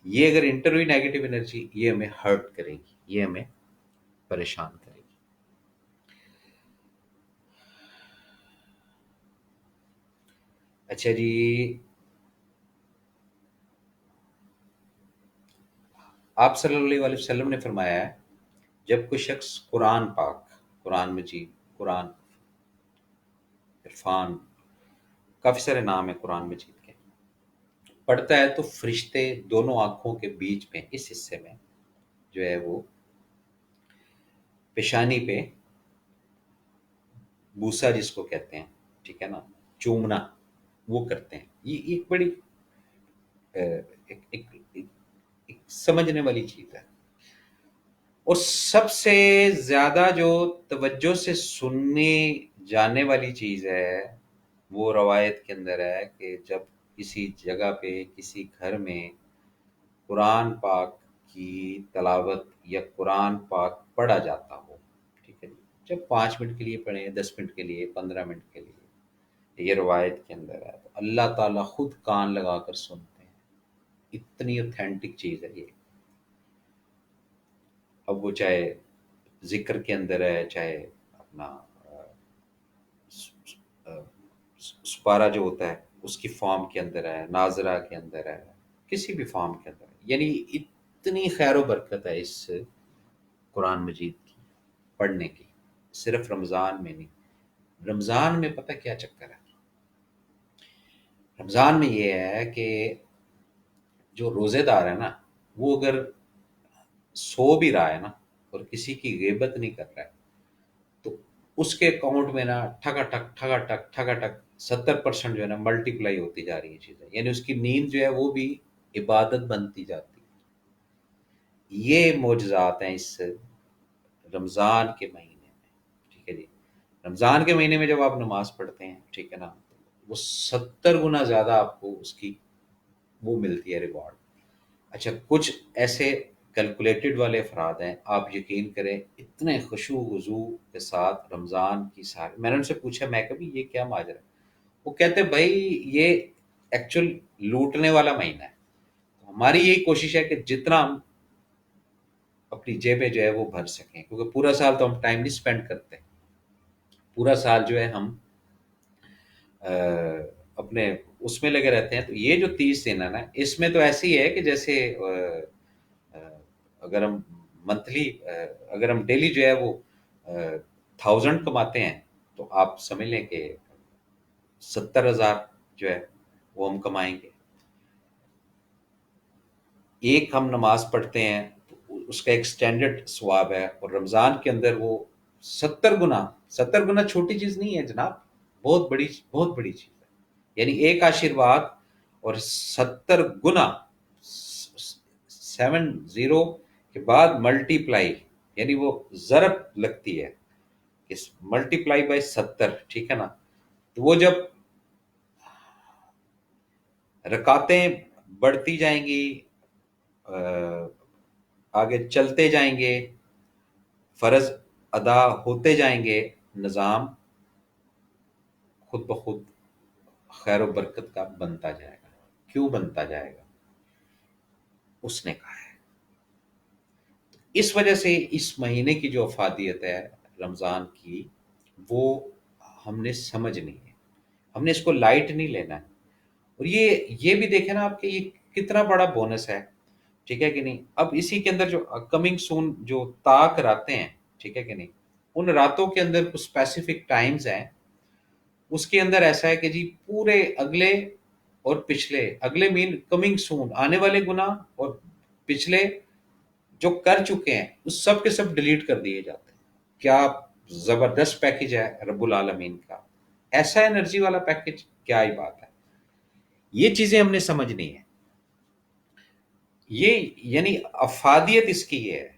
یہ اگر انٹر ہوئی نیگیٹو انرجی، یہ ہمیں ہرٹ کرے گی، یہ ہمیں پریشان کرے گی۔ اچھا جی، آپ صلی اللہ علیہ وسلم نے فرمایا ہے جب کوئی شخص قرآن پاک، قرآن مجید، قرآن عرفان، کافی سارے نام ہیں قرآن مجید کے، پڑھتا ہے تو فرشتے دونوں آنکھوں کے بیچ میں اس حصے میں جو ہے وہ پیشانی پہ بوسا جس کو کہتے ہیں، ٹھیک ہے نا، چومنا، وہ کرتے ہیں۔ یہ ایک بڑی ایک سمجھنے والی چیز ہے۔ اور سب سے زیادہ جو توجہ سے سننے جانے والی چیز ہے وہ روایت کے اندر ہے کہ جب کسی جگہ پہ کسی گھر میں قرآن پاک کی تلاوت یا قرآن پاک پڑھا جاتا ہو، ٹھیک ہے جی، جب 5 منٹ کے لیے پڑھیں، 10 منٹ کے لیے، 15 منٹ کے لیے، یہ روایت کے اندر ہے، تو اللہ تعالیٰ خود کان لگا کر سنتے ہیں۔ اتنی اوتھینٹک چیز ہے یہ۔ اب وہ چاہے ذکر کے اندر ہے، چاہے اپنا سپارہ جو ہوتا ہے اس کی فارم کے اندر ہے، ناظرہ کے اندر ہے، کسی بھی فارم کے اندر ہے، یعنی اتنی خیر و برکت ہے اس قرآن مجید کی پڑھنے کی، صرف رمضان میں نہیں۔ رمضان میں پتہ کیا چکر ہے؟ رمضان میں یہ ہے کہ جو روزے دار ہے نا، وہ اگر سو بھی رہا ہے نا اور کسی کی غیبت نہیں کر رہا ہے، تو اس کے اکاؤنٹ میں نا ٹھگا ٹک 70% جو ہے نا ملٹیپلائی ہوتی جا رہی ہے چیزیں، یعنی اس کی نیند جو ہے وہ بھی عبادت بنتی جاتی ہے۔ یہ معجزات ہیں اس رمضان کے مہینے میں، ٹھیک ہے جی. رمضان کے مہینے میں جب آپ نماز پڑھتے ہیں، ٹھیک ہے نا، وہ 70 گنا زیادہ آپ کو اس کی وہ ملتی ہے ریوارڈ. اچھا، کچھ ایسے کیلکولیٹڈ والے افراد ہیں، آپ یقین کریں اتنے خشوع و خضوع کے ساتھ رمضان کی ساری، میں نے ان سے پوچھا، میں کبھی یہ کیا ماجرا ہے؟ وہ کہتے بھائی یہ ایکچوئل لوٹنے والا مہینہ ہے. ہماری یہی کوشش ہے کہ جتنا ہم اپنی جیبیں جو ہے وہ بھر سکیں، کیونکہ پورا سال تو ہم ٹائم نہیں اسپینڈ کرتے. پورا سال جو ہے ہم اپنے اس میں لگے رہتے ہیں. تو یہ جو 30 دن ہے نا، اس میں تو ایسی ہے کہ جیسے اگر ہم منتھلی، اگر ہم ڈیلی جو ہے وہ 1000 کماتے ہیں، تو آپ سمجھ لیں کہ 70,000 جو ہے وہ ہم کمائیں گے. ایک ہم نماز پڑھتے ہیں تو اس کا ایک سٹینڈرڈ ثواب ہے، اور رمضان کے اندر وہ 70 گنا، 70 گنا چھوٹی چیز نہیں ہے جناب، بہت بڑی چیز ہے. یعنی ایک آشیرواد اور 70 گنا، 70 کے بعد ملٹی پلائی، یعنی وہ ضرب لگتی ہے کہ ملٹی پلائی بائی 70، ٹھیک ہے نا. تو وہ جب رکعتیں بڑھتی جائیں گی، آگے چلتے جائیں گے، فرض ادا ہوتے جائیں گے، نظام خود بخود خیر و برکت کا بنتا جائے گا. کیوں بنتا جائے گا؟ اس نے کہا ہے. اس وجہ سے اس مہینے کی جو افادیت ہے رمضان کی، وہ ہم نے سمجھنی ہے، ہم نے اس کو لائٹ نہیں لینا ہے. اور یہ بھی دیکھیں نا آپ کہ یہ کتنا بڑا بونس ہے، ٹھیک ہے کہ نہیں. اب اسی کے اندر جو کمنگ سون جو طاق راتیں ہیں، ٹھیک ہے کہ نہیں، ان راتوں کے اندر کچھ اسپیسیفک ٹائمز ہیں. اس کے اندر ایسا ہے کہ جی پورے اگلے اور پچھلے، اگلے مین کمنگ سون، آنے والے گناہ، اور پچھلے جو کر چکے ہیں اس سب کے سب ڈیلیٹ کر دیے جاتے ہیں. کیا زبردست پیکج ہے رب العالمین کا، ایسا انرجی والا پیکج، کیا ہی بات ہے. یہ چیزیں ہم نے سمجھنی ہے. یہ یعنی افادیت اس کی یہ ہے.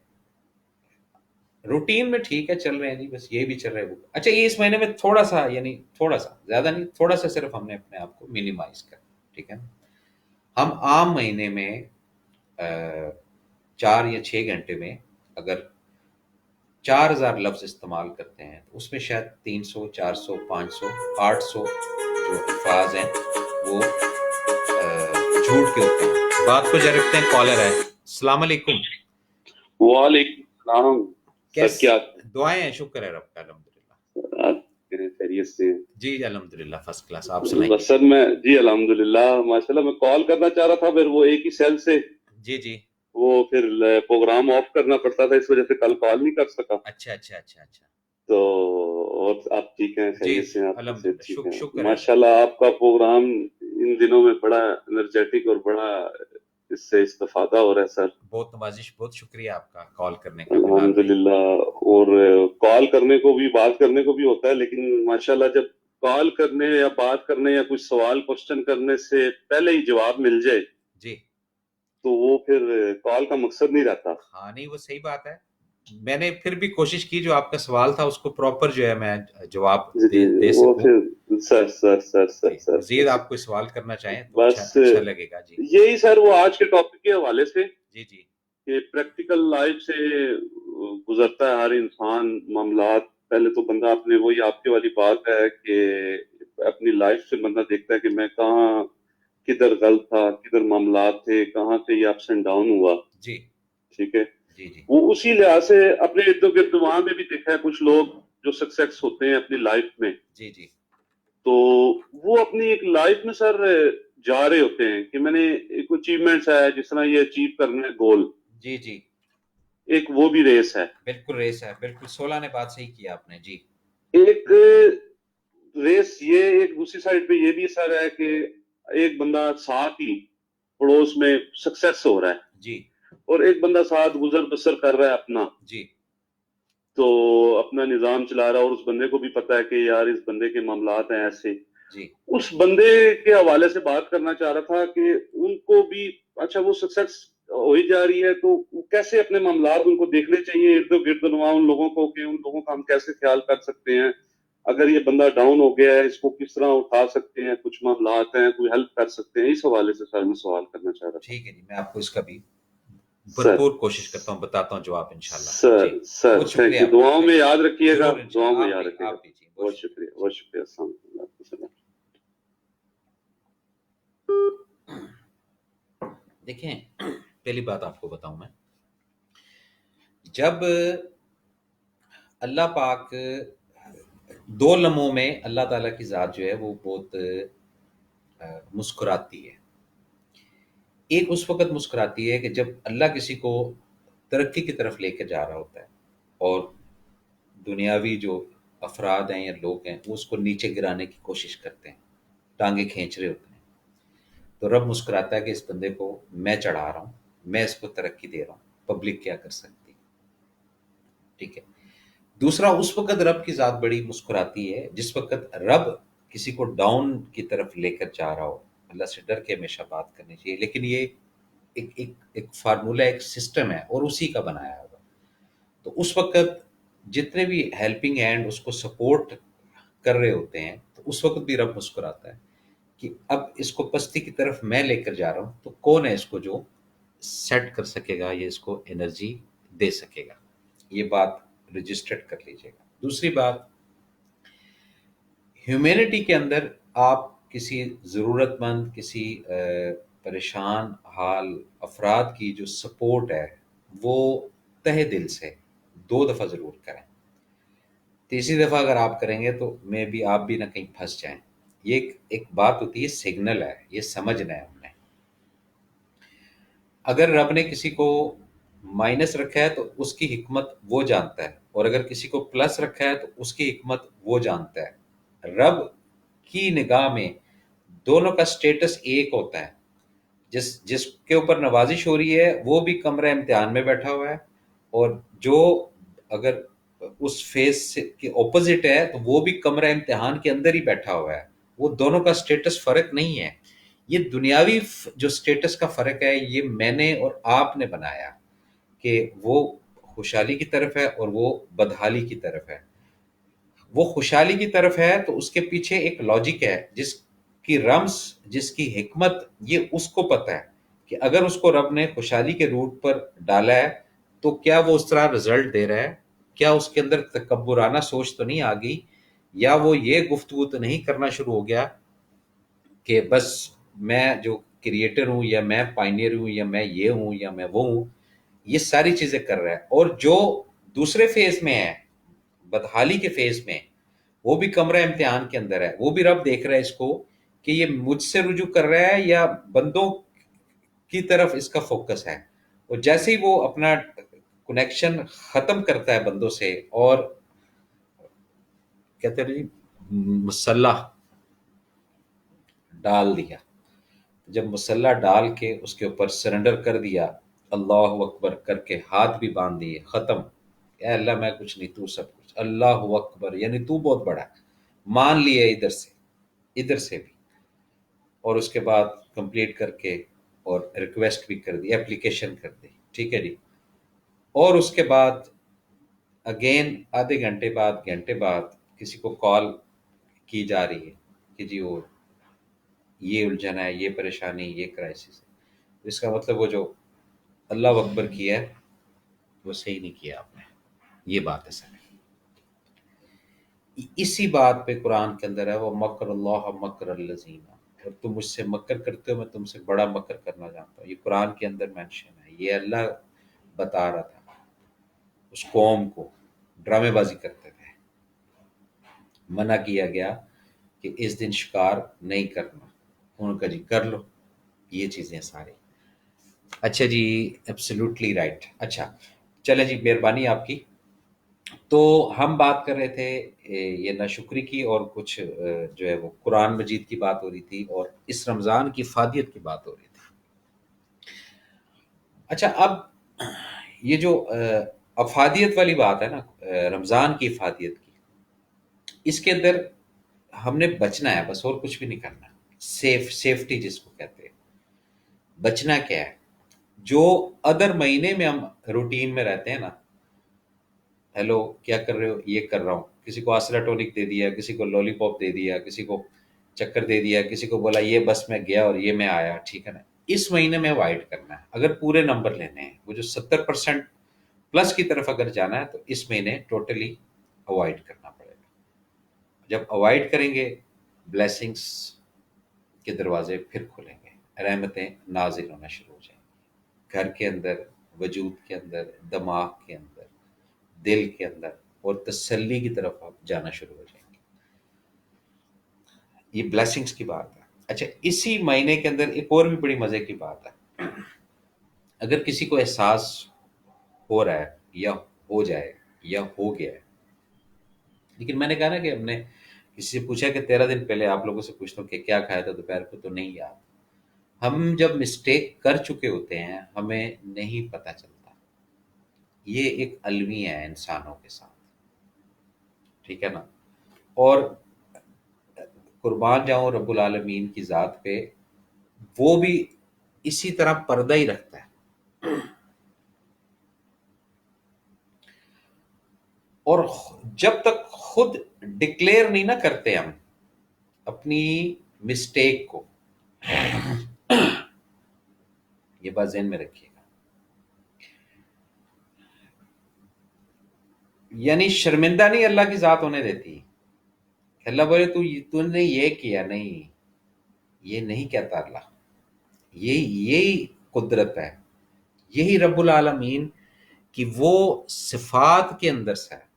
روٹین میں ٹھیک ہے چل رہے ہیں جی، بس یہ بھی چل رہا ہے وہ. اچھا، یہ اس مہینے میں تھوڑا سا، یعنی تھوڑا سا زیادہ نہیں، تھوڑا سا صرف ہم نے اپنے آپ کو مینیمائز کر، ٹھیک ہے. ہم عام مہینے میں 4 یا 6 گھنٹے میں اگر 4000 لفظ استعمال کرتے ہیں تو اس میں شاید 300، 400، 500، 800 جو الفاظ ہیں وہ جھوٹ کے ہوتے ہیں. بات کو جا رکھتے ہیں، کالر ہے. السلام علیکم. وعلیکم السلام سر، کیا دعائیں ہیں؟ شکر ہے رب کا، الحمدللہ. آپ خیریت سے؟ جی الحمدللہ فرسٹ کلاس. آپ سنائیں. بس سر میں جی الحمدللہ ماشاءاللہ، میں کال کرنا چاہ رہا تھا، پھر وہ ایک ہی سیل سے جی جی. وہ پھر پروگرام آف کرنا پڑتا تھا، اس وجہ سے کل کال نہیں کر سکا. اچھا اچھا اچھا اچھا. تو اور آپ ٹھیک ہیں؟ جی خیریت سے ہیں؟ آپ الحمدللہ، ٹھیک ہیں؟ شکر ہے. ماشاءاللہ آپ کا پروگرام ان دنوں میں بڑا انرجیٹک اور بڑا اس سے استفادہ ہو رہا ہے سر. بہت نوازش، بہت شکریہ آپ کا کال کرنے کا. الحمدللہ. اور کال کرنے کو بھی، بات کرنے کو بھی ہوتا ہے، لیکن ماشاءاللہ جب کال کرنے یا بات کرنے یا کچھ سوال کوشچن کرنے سے پہلے ہی جواب مل جائے جی تو وہ پھر کال کا مقصد نہیں رہتا. ہاں نہیں، وہ صحیح بات ہے. میں نے پھر بھی کوشش کی جو آپ کا سوال تھا اس کو پراپر جو ہے میں جواب دے وہ سکوں. پھر سر مزید آپ کوئی سوال کرنا چاہیں تو بس اچھا لگے گا. جی یہی سر، وہ آج کے ٹاپک کے حوالے سے جی جی کہ پریکٹیکل لائف سے گزرتا ہے ہر انسان معاملات. پہلے تو بندہ اپنے، وہی آپ کی والی بات ہے کہ اپنی لائف سے بندہ دیکھتا ہے کہ میں کہاں، کدھر غلط تھا، کدھر معاملات تھے، کہاں سے یہ اپس اینڈ ڈاؤن ہوا. جی ٹھیک ہے. جی جی وہ اسی لحاظ سے اپنے ارد گرد وہاں میں بھی دیکھا ہے کچھ لوگ جو سکسیس ہوتے ہیں اپنی لائف میں، جی جی تو وہ اپنی ایک لائف میں سر جا رہے ہوتے ہیں کہ میں نے ایک اچیومنٹس ہے، جس طرح یہ اچیو کرنا ہے گول، جی جی ایک وہ بھی ریس ہے. بالکل ریس ہے، بالکل 16 نے بات صحیح کیا آپ نے. جی ایک ریس یہ، ایک دوسری سائڈ پہ یہ بھی سر ہے کہ ایک بندہ ساتھ ہی پڑوس میں سکسیس ہو رہا ہے، جی اور ایک بندہ ساتھ گزر بسر کر رہا ہے اپنا، جی تو اپنا نظام چلا رہا ہے، اور اس بندے کو بھی پتا ہے کہ یار اس بندے کے معاملات ہیں ایسے. جی اس بندے کے حوالے سے بات کرنا چاہ رہا تھا کہ ان کو بھی، اچھا وہ سکسیس ہوئی جا رہی ہے، تو کیسے اپنے معاملات ان کو دیکھنے چاہیے ارد گرد نما ان لوگوں کو، کہ ان لوگوں کا ہم کیسے خیال کر سکتے ہیں، اگر یہ بندہ ڈاؤن ہو گیا ہے اس کو کس طرح اٹھا سکتے ہیں، کچھ معاملات ہیں کوئی ہیلپ کر سکتے ہیں، اس حوالے سے سر میں سوال کرنا چاہ رہا تھا۔ ٹھیک ہے جی، میں آپ کو اس کا بھی سر بھرپور کوشش کرتا ہوں، بتاتا ہوں جواب انشاءاللہ۔ سر جی سر بہت تھینک شکریہ یو، آپ کا، دعاؤں میں یاد رکھیے گا، ضرور دعاؤں انشاءاللہ، میں یاد رکھیے گا۔ آپ بھی جی، بہت بہت شکریہ شکریہ، جی۔ بہت شکریہ، السلام علیکم، اللہ حافظ۔ دیکھیں، پہلی بات آپ کو بتاؤں میں، جب اللہ پاک دو لمحوں میں اللہ تعالیٰ کی ذات جو ہے وہ بہت مسکراتی ہے۔ ایک اس وقت مسکراتی ہے کہ جب اللہ کسی کو ترقی کی طرف لے کے جا رہا ہوتا ہے، اور دنیاوی جو افراد ہیں یا لوگ ہیں وہ اس کو نیچے گرانے کی کوشش کرتے ہیں، ٹانگیں کھینچ رہے ہوتے ہیں، تو رب مسکراتا ہے کہ اس بندے کو میں چڑھا رہا ہوں، میں اس کو ترقی دے رہا ہوں، پبلک کیا کر سکتی ہے۔ ٹھیک ہے۔ دوسرا، اس وقت رب کی ذات بڑی مسکراتی ہے جس وقت رب کسی کو ڈاؤن کی طرف لے کر جا رہا ہو۔ اللہ سے ڈر کے ہمیشہ بات کرنی چاہیے، لیکن یہ ایک فارمولہ، ایک سسٹم ہے اور اسی کا بنایا ہوگا۔ تو اس وقت جتنے بھی ہیلپنگ ہینڈ اس کو سپورٹ کر رہے ہوتے ہیں، تو اس وقت بھی رب مسکراتا ہے کہ اب اس کو پستی کی طرف میں لے کر جا رہا ہوں، تو کون ہے اس کو جو سیٹ کر سکے گا، یہ اس کو انرجی دے سکے گا۔ یہ بات رجسٹرڈ کر لیجئے گا۔ دوسری بات، ہیومینٹی کے اندر آپ کسی ضرورت مند، کسی پریشان حال افراد کی جو سپورٹ ہے وہ تہ دل سے 2 دفعہ ضرور کریں۔ تیسری دفعہ اگر آپ کریں گے تو میں بھی آپ بھی نہ کہیں پھنس جائیں۔ یہ ایک بات ہوتی ہے، سگنل ہے، یہ سمجھنا ہے ہم نے۔ اگر رب نے کسی کو مائنس رکھا ہے تو اس کی حکمت وہ جانتا ہے، اور اگر کسی کو پلس رکھا ہے تو اس کی حکمت وہ جانتا ہے۔ رب کی نگاہ میں دونوں کا سٹیٹس ایک ہوتا ہے۔ جس کے اوپر نوازش ہو رہی ہے وہ بھی کمرہ امتحان میں بیٹھا ہوا ہے، اور جو اگر اس فیز کے اپوزٹ ہے تو وہ بھی کمرہ امتحان کے اندر ہی بیٹھا ہوا ہے۔ وہ دونوں کا سٹیٹس فرق نہیں ہے۔ یہ دنیاوی جو سٹیٹس کا فرق ہے یہ میں نے اور آپ نے بنایا، کہ وہ خوشحالی کی طرف ہے اور وہ بدحالی کی طرف ہے۔ وہ خوشحالی کی طرف ہے تو اس کے پیچھے ایک لاجک ہے، جس کی رمز، جس کی حکمت یہ اس کو پتہ ہے کہ اگر اس کو رب نے خوشحالی کے روٹ پر ڈالا ہے تو کیا وہ اس طرح رزلٹ دے رہا ہے، کیا اس کے اندر تکبرانہ سوچ تو نہیں آ گئی، یا وہ یہ گفتگو تو نہیں کرنا شروع ہو گیا کہ بس میں جو کریٹر ہوں، یا میں پائنیئر ہوں، یا میں یہ ہوں، یا میں وہ ہوں۔ یہ ساری چیزیں کر رہا ہے، اور جو دوسرے فیز میں ہے، بدحالی کے فیز میں، وہ بھی کمرہ امتحان کے اندر ہے، وہ بھی رب دیکھ رہا ہے اس کو کہ یہ مجھ سے رجوع کر رہا ہے یا بندوں کی طرف اس کا فوکس ہے۔ اور جیسے ہی وہ اپنا کنیکشن ختم کرتا ہے بندوں سے، اور کہتے ہیں جی مسلح ڈال دیا، جب مسلح ڈال کے اس کے اوپر سرنڈر کر دیا، اللہ اکبر کر کے ہاتھ بھی باندھ دیے، ختم، اے اللہ میں کچھ نہیں، تو سب کچھ، اللہ اکبر، یعنی تو بہت بڑا ہے، مان لیے ادھر سے، ادھر سے بھی، اور اس کے بعد کمپلیٹ کر کے اور ریکویسٹ بھی کر دی، اپلیکیشن کر دی، ٹھیک ہے جی۔ اور اس کے بعد اگین آدھے گھنٹے بعد، گھنٹے بعد کسی کو کال کی جا رہی ہے کہ جی وہ یہ الجھن ہے، یہ پریشانی، یہ کرائسس ہے۔ اس کا مطلب وہ جو اللہ اکبر کیا ہے وہ صحیح نہیں کیا آپ نے، یہ بات ہے سر۔ اسی بات پہ قرآن کے اندر ہے، وہ مکر اللہ مکر الذین، اور تم مجھ سے مکر کرتے ہو، میں تم سے بڑا مکر کرنا جانتا ہوں۔ یہ قرآن کے اندر مینشن ہے، یہ اللہ بتا رہا تھا اس قوم کو، ڈرامے بازی کرتے تھے، منع کیا گیا کہ اس دن شکار نہیں کرنا، انہوں نے کہا جی کر لو یہ چیزیں ساری۔ اچھا جی، ایبسلیوٹلی رائٹ۔ اچھا چلیں جی، مہربانی آپ کی۔ تو ہم بات کر رہے تھے یہ ناشکری کی، اور کچھ جو ہے وہ قرآن مجید کی بات ہو رہی تھی، اور اس رمضان کی افادیت کی بات ہو رہی تھی۔ اچھا، اب یہ جو افادیت والی بات ہے نا، رمضان کی افادیت کی، اس کے اندر ہم نے بچنا ہے، بس اور کچھ بھی نہیں کرنا۔ سیفٹی جس کو کہتے ہیں، بچنا کیا ہے؟ جو ادر مہینے میں ہم روٹین میں رہتے ہیں نا، ہیلو کیا کر رہے ہو، یہ کر رہا ہوں، کسی کو آسرا ٹونک دے دیا، کسی کو لولی پاپ دے دیا، کسی کو چکر دے دیا، کسی کو بولا یہ بس میں گیا اور یہ میں آیا، ٹھیک ہے نا، اس مہینے میں اوائڈ کرنا ہے اگر پورے نمبر لینے ہیں، وہ جو 70% پلس کی طرف اگر جانا ہے تو اس مہینے ٹوٹلی اوائڈ کرنا پڑے گا۔ جب اوائڈ کریں گے، بلیسنگس کے دروازے پھر کھلیں گے، رحمتیں نازل ہونا شروع ہو جائیں گی گھر کے اندر، وجود کے اندر، دماغ کے اندر، دل کے اندر، اور تسلی کی طرف آپ جانا شروع ہو جائیں گے۔ یہ بلیسنگس کی بات ہے۔ اچھا، اسی مہینے کے اندر ایک اور بھی بڑی مزے کی بات ہے، اگر کسی کو احساس ہو رہا ہے یا ہو جائے یا ہو گیا ہے، لیکن میں نے کہا نا کہ ہم نے کسی سے پوچھا کہ 13 دن پہلے آپ لوگوں سے پوچھتا ہوں کہ کیا کھایا تھا دوپہر کو، تو نہیں یاد۔ ہم جب مسٹیک کر چکے ہوتے ہیں ہمیں نہیں پتہ چلتا، یہ ایک المیہ ہے انسانوں کے ساتھ، ٹھیک ہے نا، اور قربان جاؤں رب العالمین کی ذات پہ، وہ بھی اسی طرح پردہ ہی رکھتا ہے، اور جب تک خود ڈکلیئر نہیں نہ کرتے ہم اپنی مسٹیک کو، یہ بات ذہن میں رکھیے گا، یعنی شرمندہ نہیں اللہ کی ذات ہونے دیتی کہ اللہ بولے تو نے یہ کیا نہیں، یہ نہیں کہتا اللہ، یہی قدرت ہے، یہی رب العالمین کی وہ صفات کے اندر سے ہے،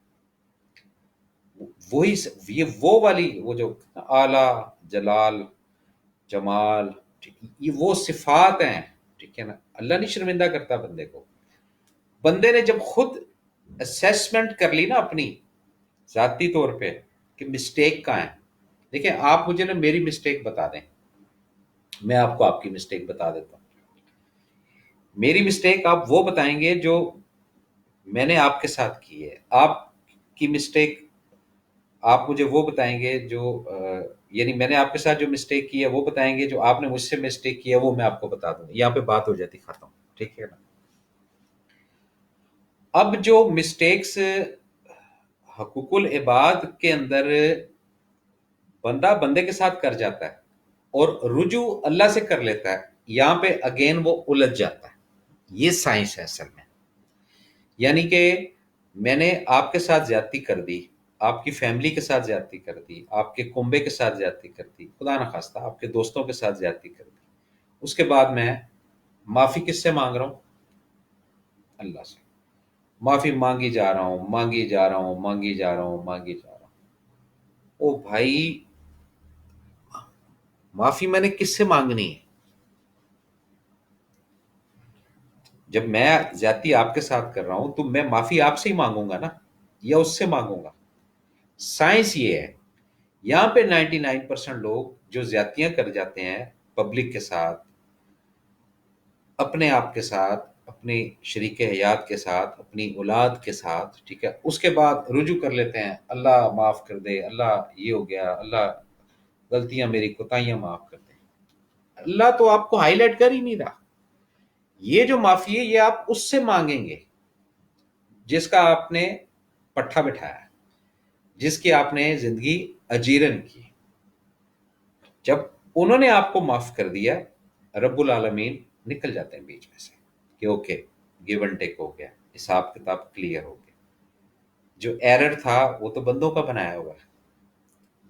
وہی یہ وہ والی، وہ جو اعلیٰ جلال جمال، یہ وہ صفات ہیں، ٹھیک ہے نا، اللہ نہیں شرمندہ کرتا بندے کو۔ بندے نے جب خود اسیسمنٹ کر لی نا اپنی ذاتی طور پہ کہ مسٹیک کہاں ہے، دیکھیں آپ مجھے نا میری مسٹیک بتا دیں، میں آپ کو آپ کی مسٹیک بتا دیتا ہوں۔ میری مسٹیک آپ وہ بتائیں گے جو میں نے آپ کے ساتھ کی ہے، آپ کی مسٹیک آپ مجھے وہ بتائیں گے جو یعنی میں نے آپ کے ساتھ جو مسٹیک کی ہے وہ بتائیں گے، جو آپ نے مجھ سے مسٹیک کی ہے وہ میں آپ کو بتا دوں، یہاں پہ بات ہو جاتی ختم، ٹھیک ہے نا۔ اب جو مسٹیکس حقوق العباد کے اندر بندہ بندے کے ساتھ کر جاتا ہے اور رجوع اللہ سے کر لیتا ہے، یہاں پہ اگین وہ الجھ جاتا ہے، یہ سائنس ہے اصل میں، یعنی کہ میں نے آپ کے ساتھ زیادتی کر دی، آپ کی فیملی کے ساتھ زیادتی کر دی، آپ کے کنبے کے ساتھ زیادتی کر دی، خدا نخواستہ آپ کے دوستوں کے ساتھ زیادتی کر دی، اس کے بعد میں معافی کس سے مانگ رہا ہوں؟ اللہ سے معافی مانگی جا رہا ہوں، مانگی جا رہا ہوں، مانگی جا رہا ہوں، مانگی جا رہا ہوں، او بھائی معافی میں نے کس سے مانگنی ہے؟ جب میں زیادتی آپ کے ساتھ کر رہا ہوں تو میں معافی آپ سے ہی مانگوں گا نا، یا اس سے مانگوں گا؟ سائنس یہ ہے، یہاں پہ 99% لوگ جو زیادتیاں کر جاتے ہیں پبلک کے ساتھ، اپنے آپ کے ساتھ، اپنی شریک حیات کے ساتھ، اپنی اولاد کے ساتھ، ٹھیک ہے، اس کے بعد رجوع کر لیتے ہیں، اللہ معاف کر دے، اللہ یہ ہو گیا، اللہ غلطیاں میری کوتاہیاں معاف کر دے۔ اللہ تو آپ کو ہائی لائٹ کر ہی نہیں رہا، یہ جو معافی ہے یہ آپ اس سے مانگیں گے جس کا آپ نے پٹھا بٹھایا، جس کی آپ نے زندگی اجیرن کی۔ جب انہوں نے آپ کو معاف کر دیا، رب العالمین نکل جاتے ہیں بیچ میں سے کہ اوکے، گیو اینڈ ٹیک ہو گیا، حساب کتاب کلیئر ہو گیا، جو ایرر تھا وہ تو بندوں کا بنایا ہوا ہے،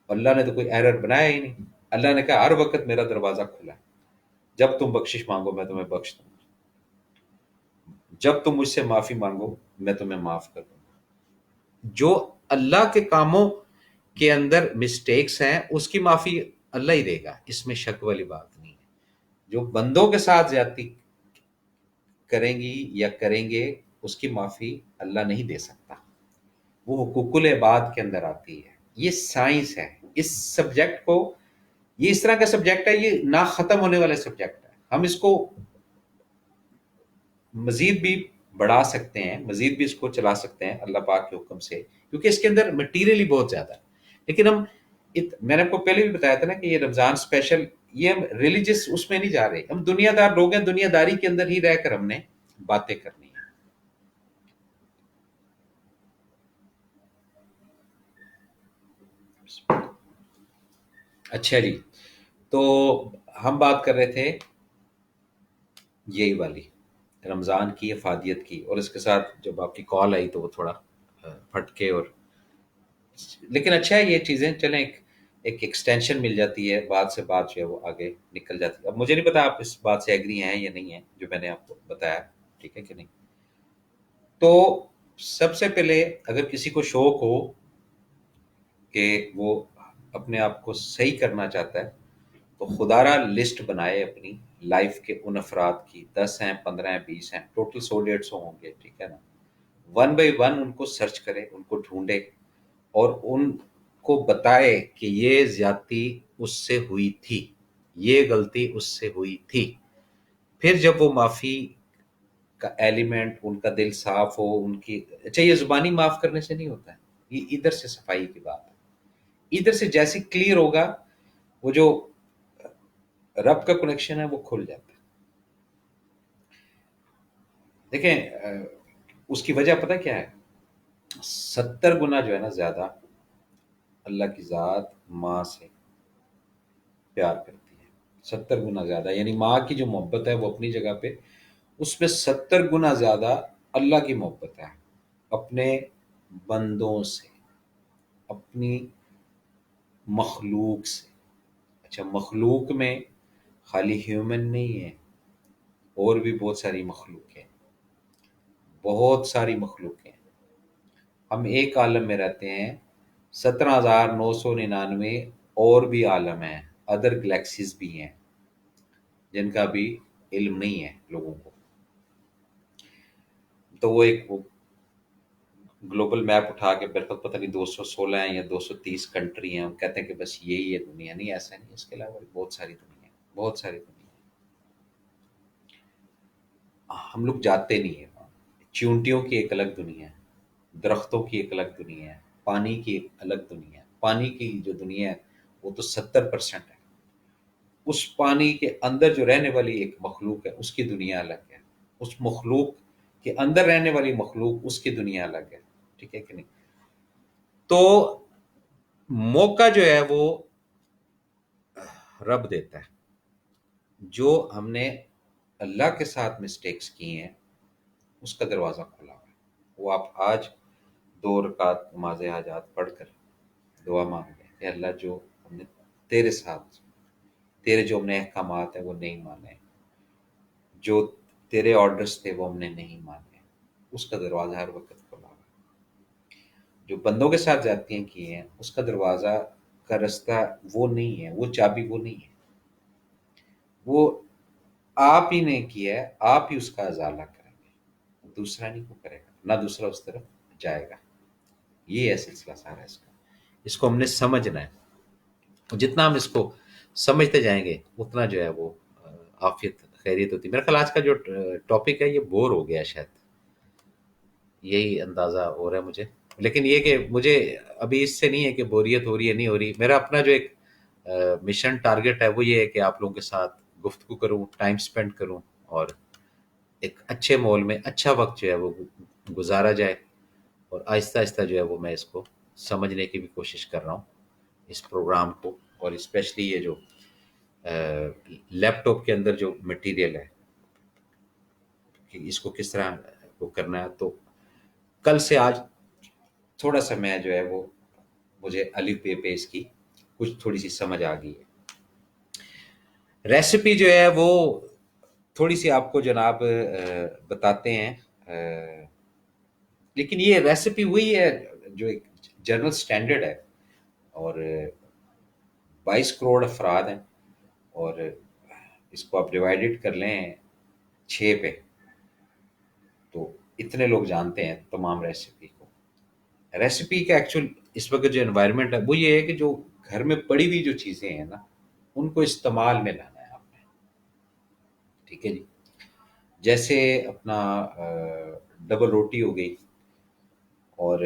اللہ نے تو کوئی ایرر بنایا ہی نہیں، اللہ نے کہا ہر وقت میرا دروازہ کھلا ہے، جب تم بخشش مانگو میں تمہیں بخش دوں گا، جب تم مجھ سے معافی مانگو میں تمہیں معاف کر دوں گا۔ جو اللہ کے کاموں کے اندر مسٹیکس ہیں اس کی معافی اللہ ہی دے گا، اس میں شک والی بات نہیں ہے۔ جو بندوں کے ساتھ زیادتی کریں گی یا کریں گے اس کی معافی اللہ نہیں دے سکتا، وہ حقوق العباد کے اندر آتی ہے، یہ سائنس ہے۔ اس سبجیکٹ کو، یہ اس طرح کا سبجیکٹ ہے، یہ نہ ختم ہونے والے سبجیکٹ ہے، ہم اس کو مزید بھی بڑھا سکتے ہیں، مزید بھی اس کو چلا سکتے ہیں اللہ پاک کے حکم سے، کیونکہ اس کے اندر مٹیریل ہی بہت زیادہ ہے، لیکن ہم میں نے آپ کو پہلے بھی بتایا تھا نا کہ یہ رمضان اسپیشل یہ ہم ریلیجس اس میں نہیں جا رہے، ہم دنیا دار لوگ ہیں، دنیا داری کے اندر ہی رہ کر ہم نے باتیں کرنی ہیں۔ اچھا جی، تو ہم بات کر رہے تھے یہی والی رمضان کی افادیت کی، اور اس کے ساتھ جب آپ کی کال آئی تو وہ تھوڑا پھٹ کے، اور لیکن اچھا ہے یہ چیزیں چلیں، ایک ایکسٹینشن مل جاتی ہے، بات سے بات جو ہے وہ آگے نکل جاتی ہے۔ اب مجھے نہیں پتا آپ اس بات سے ایگری ہیں یا نہیں ہیں جو میں نے آپ کو بتایا، ٹھیک ہے کہ نہیں؟ تو سب سے پہلے اگر کسی کو شوق ہو کہ وہ اپنے آپ کو صحیح کرنا چاہتا ہے، تو خدا را لسٹ بنائے اپنی لائف کے ان افراد کی، 10 ہیں 15 ہیں 20 ہیں، ٹوٹل 100 150 ہوں گے، ٹھیک ہے نا؟ ون بائی ون ان کو سرچ کرے، ان کو ڈھونڈے، اور ان کو بتائے کہ یہ زیادتی اس سے ہوئی تھی، یہ غلطی اس سے ہوئی تھی۔ پھر جب وہ معافی کا ایلیمنٹ، ان کا دل صاف ہو، ان کی، اچھا یہ زبانی معاف کرنے سے نہیں ہوتا ہے، یہ ادھر سے صفائی کی بات ہے، ادھر سے جیسی کلیئر ہوگا وہ جو رب کا کنیکشن ہے وہ کھل جاتا ہے۔ دیکھیں اس کی وجہ پتہ کیا ہے؟ 70 گنا جو ہے نا زیادہ اللہ کی ذات ماں سے پیار کرتی ہے، 70 گنا زیادہ، یعنی ماں کی جو محبت ہے وہ اپنی جگہ پہ، اس میں 70 گنا زیادہ اللہ کی محبت ہے اپنے بندوں سے، اپنی مخلوق سے۔ اچھا مخلوق میں خالی ہیومن نہیں ہے، اور بھی بہت ساری مخلوق ہیں، بہت ساری مخلوق ہیں۔ ہم ایک عالم میں رہتے ہیں، 17,999 اور بھی عالم ہیں، ادر گلیکسیز بھی ہیں جن کا بھی علم نہیں ہے لوگوں کو۔ تو وہ ایک گلوبل میپ اٹھا کے میرے تک پتہ نہیں 216 ہیں یا 230 کنٹری ہیں، ہم کہتے ہیں کہ بس یہی ہے دنیا، نہیں ایسا نہیں، اس کے علاوہ بھی بہت ساری دنیا ہے، بہت ساری دنیا ہے، ہم لوگ جاتے نہیں ہیں وہاں۔ چیونٹیوں کی ایک الگ دنیا ہے، درختوں کی ایک الگ دنیا ہے، پانی کی ایک الگ دنیا ہے، پانی کی جو دنیا ہے وہ تو 70% ہے، اس پانی کے اندر جو رہنے والی ایک مخلوق ہے اس کی دنیا الگ ہے، اس مخلوق کے اندر رہنے والی مخلوق اس کی دنیا الگ ہے، ٹھیک ہے کہ نہیں؟ تو موقع جو ہے وہ رب دیتا ہے، جو ہم نے اللہ کے ساتھ مسٹیکس کی ہیں اس کا دروازہ کھلا ہوا ہے، وہ آپ آج 2 رکعت نماز حاجات پڑھ کر دعا مانگ لیں کہ اللہ جو ہم نے تیرے ساتھ، تیرے جو ہم نے احکامات ہیں وہ نہیں مانے، جو تیرے آرڈرز تھے وہ ہم نے نہیں مانے، اس کا دروازہ ہر وقت کھلا ہوا ہے۔ جو بندوں کے ساتھ زیادتیاں کی ہیں اس کا دروازہ کا رستہ وہ نہیں ہے، وہ چابی وہ نہیں ہے، وہ آپ ہی نے کیا ہے، آپ ہی اس کا ازالہ کریں گے، دوسرا نہیں کو کرے گا، نہ دوسرا اس طرف جائے گا۔ یہ ہے سلسلہ سارا اس کا، اس کو ہم نے سمجھنا ہے، اور جتنا ہم اس کو سمجھتے جائیں گے اتنا جو ہے وہ عافیت خیریت ہوتی ہے۔ میرا خیال آج کا جو ٹاپک ہے یہ بور ہو گیا شاید، یہی اندازہ ہو رہا ہے مجھے، لیکن یہ کہ مجھے ابھی اس سے نہیں ہے کہ بوریت ہو رہی ہے نہیں ہو رہی، میرا اپنا جو ایک مشن ٹارگٹ ہے وہ یہ ہے کہ آپ لوگوں کے ساتھ گفتگو کروں، ٹائم سپینڈ کروں، اور ایک اچھے ماحول میں اچھا وقت جو ہے وہ گزارا جائے، اور آہستہ آہستہ جو ہے وہ میں اس کو سمجھنے کی بھی کوشش کر رہا ہوں اس پروگرام کو، اور اسپیشلی یہ جو لیپ ٹاپ کے اندر جو مٹیریل ہے کہ اس کو کس طرح وہ کرنا ہے۔ تو کل سے آج تھوڑا سا میں جو ہے وہ مجھے الف بے پہ اس کی کچھ تھوڑی سی سمجھ آ گئی ہے۔ ریسیپی جو ہے وہ تھوڑی سی آپ کو جناب بتاتے ہیں، لیکن یہ ریسیپی وہی ہے جو ایک جنرل سٹینڈرڈ ہے، اور 22 کروڑ افراد ہیں، اور اس کو آپ ڈیوائڈیڈ کر لیں 6 پہ، تو اتنے لوگ جانتے ہیں تمام ریسیپی کو۔ ریسیپی کا ایکچوئل اس وقت جو انوائرمنٹ ہے وہ یہ ہے کہ جو گھر میں پڑی ہوئی جو چیزیں ہیں نا ان کو استعمال میں لانا ہے آپ نے، ٹھیک ہے جی؟ جیسے اپنا ڈبل روٹی ہو گئی، اور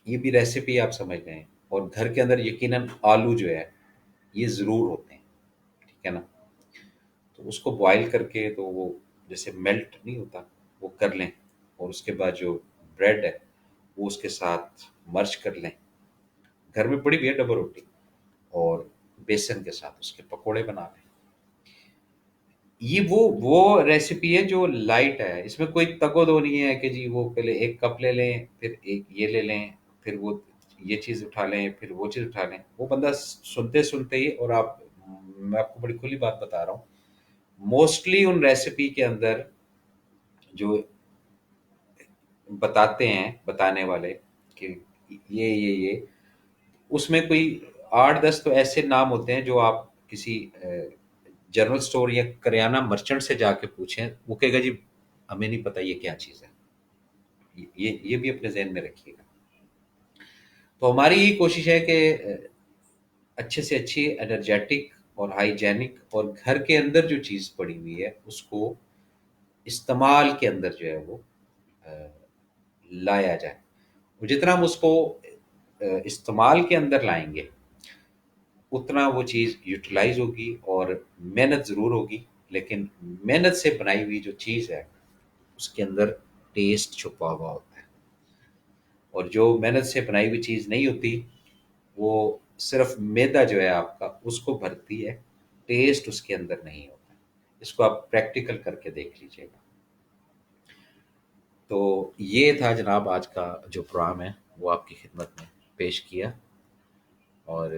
یہ بھی ریسیپی آپ سمجھ لیں، اور گھر کے اندر یقیناً آلو جو ہے یہ ضرور ہوتے ہیں، ٹھیک ہے نا، تو اس کو بوائل کر کے تو وہ جیسے میلٹ نہیں ہوتا وہ کر لیں، اور اس کے بعد جو بریڈ ہے وہ اس کے ساتھ مرچ کر لیں، گھر میں پڑی ہوئی ہے ڈبل روٹی، اور بیسن کے ساتھ اس کے پکوڑے بنا لیں۔ یہ وہ ریسیپی ہے جو لائٹ ہے، اس میں کوئی تگ و دو نہیں ہے کہ جی وہ پہلے ایک کپ لے لیں، پھر ایک یہ لے لیں، پھر وہ یہ چیز اٹھا لیں، پھر وہ چیز اٹھا لیں، وہ بندہ سنتے سنتے ہی، اور میں آپ کو بڑی کھلی بات بتا رہا ہوں، موسٹلی ان ریسیپی کے اندر جو بتاتے ہیں بتانے والے کہ یہ اس میں کوئی 8 10 تو ایسے نام ہوتے ہیں جو آپ کسی جنرل اسٹور یا کریانہ مرچنٹ سے جا کے پوچھیں، وہ کہے گا جی ہمیں نہیں پتہ یہ کیا چیز ہے، یہ بھی اپنے ذہن میں رکھیے گا۔ تو ہماری یہ کوشش ہے کہ اچھے سے اچھی انرجیٹک اور ہائیجینک اور گھر کے اندر جو چیز پڑی ہوئی ہے اس کو استعمال کے اندر جو ہے وہ لایا جائے، اور جتنا ہم اس کو استعمال کے اندر لائیں گے اتنا وہ چیز یوٹیلائز ہوگی، اور محنت ضرور ہوگی، لیکن محنت سے بنائی ہوئی جو چیز ہے اس کے اندر ٹیسٹ چھپا ہوا ہوتا ہے، اور جو محنت سے بنائی ہوئی چیز نہیں ہوتی وہ صرف میدا جو ہے آپ کا اس کو بھرتی ہے، ٹیسٹ اس کے اندر نہیں ہوتا۔ اس کو آپ پریکٹیکل کر کے دیکھ لیجئے گا۔ تو یہ تھا جناب آج کا جو پروگرام ہے وہ آپ کی خدمت میں پیش کیا، اور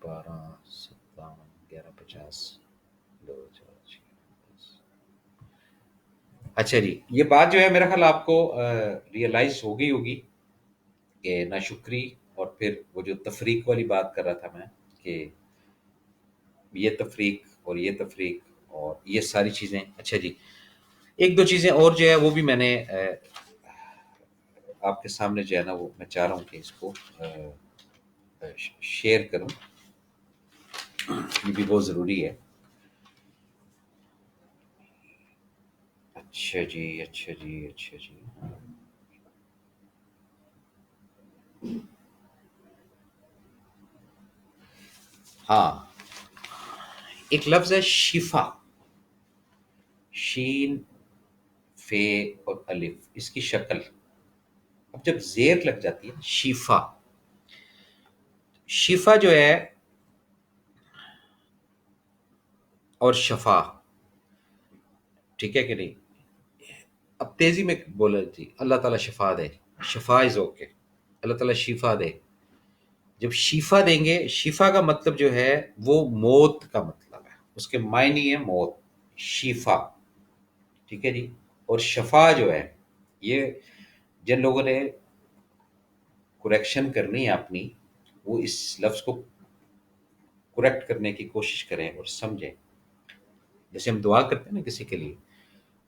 12 57 11 50 2 4 6 10۔ اچھا جی، یہ بات جو ہے میرا خیال آپ کو ریئلائز ہو گئی ہوگی کہ ناشکری، اور پھر وہ جو تفریق والی بات کر رہا تھا میں کہ یہ تفریق اور یہ تفریق اور یہ ساری چیزیں۔ اچھا جی، ایک دو چیزیں اور جو ہے وہ بھی میں نے آپ کے سامنے جو ہے نا وہ میں چاہ رہا ہوں کہ اس کو شیئر کروں، یہ بھی بہت ضروری ہے۔ اچھا جی اچھا جی اچھا جی، ہاں، ایک لفظ ہے شفا، شین فے اور الف، اس کی شکل اب جب زیر لگ جاتی ہے شفا، شفا جو ہے اور شفا، ٹھیک ہے کہ نہیں؟ اب تیزی میں بولا جی اللہ تعالیٰ شفا دے، شفا از اوکے، اللہ تعالیٰ شفا دے۔ جب شفا دیں گے، شفا کا مطلب جو ہے وہ موت کا مطلب ہے، اس کے معنی ہے موت، شفا، ٹھیک ہے جی۔ اور شفا جو ہے یہ جن لوگوں نے کریکشن کرنی ہے اپنی، وہ اس لفظ کو کریکٹ کرنے کی کوشش کریں اور سمجھیں۔ جیسے ہم دعا کرتے ہیں نا کسی کے لیے،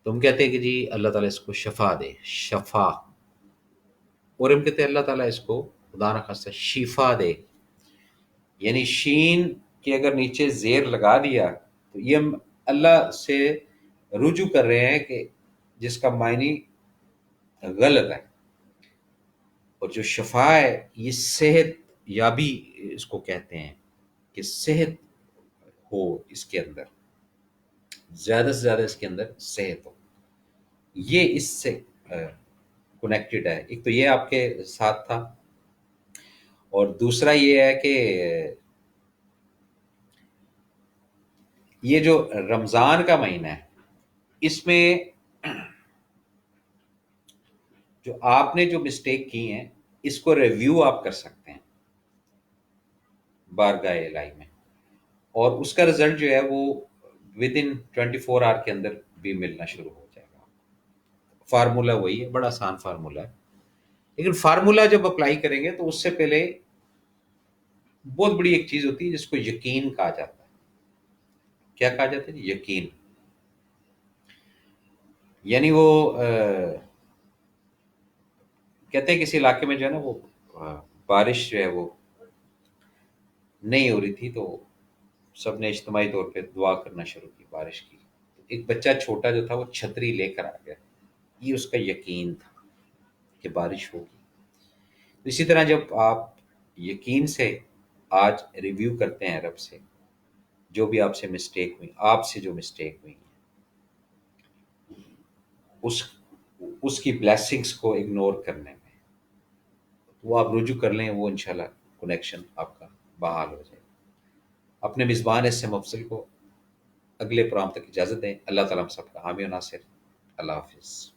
تو ہم کہتے ہیں کہ جی اللہ تعالیٰ اس کو شفا دے، شفا، اور ہم کہتے ہیں اللہ تعالیٰ اس کو خدا نخواستہ شفا دے، یعنی شین کے اگر نیچے زیر لگا دیا تو یہ ہم اللہ سے رجوع کر رہے ہیں کہ جس کا معنی غلط ہے، اور جو شفا ہے یہ صحت یابی اس کو کہتے ہیں، کہ صحت ہو اس کے اندر، زیادہ سے زیادہ اس کے اندر صحت ہو، یہ اس سے کنیکٹڈ ہے۔ ایک تو یہ آپ کے ساتھ تھا، اور دوسرا یہ ہے کہ یہ جو رمضان کا مہینہ ہے اس میں جو آپ نے جو مسٹیک کی ہیں اس کو ریویو آپ کر سکتے ہیں بارگاہ الہی میں، اور اس کا رزلٹ جو ہے وہ ود ان 24 آور کے اندر بھی ملنا شروع ہو جائے گا۔ فارمولا وہی ہے، بڑا آسان فارمولا ہے، لیکن فارمولا جب اپلائی کریں گے تو اس سے پہلے بہت بڑی ایک چیز ہوتی ہے جس کو یقین کہا جاتا ہے۔ کیا کہا جاتا ہے؟ یقین، یعنی وہ کہتے ہیں کسی علاقے میں جو ہے نا وہ بارش جو ہے وہ نہیں ہو رہی تھی، تو سب نے اجتماعی طور پہ دعا کرنا شروع کی بارش کی، ایک بچہ چھوٹا جو تھا وہ چھتری لے کر آ گیا، یہ اس کا یقین تھا کہ بارش ہوگی۔ اسی طرح جب آپ یقین سے آج ریویو کرتے ہیں رب سے، جو بھی آپ سے مسٹیک ہوئی، آپ سے جو مسٹیک ہوئی اس اس کی بلیسنگس کو اگنور کرنے میں، وہ آپ رجوع کر لیں، وہ انشاءاللہ کنیکشن آپ کا بحال ہو جائے۔ اپنے میزبان اس سے مفصل کو اگلے پروگرام تک اجازت دیں۔ اللہ تعالیٰ ہم سب کا حامی و ناصر۔ اللہ حافظ۔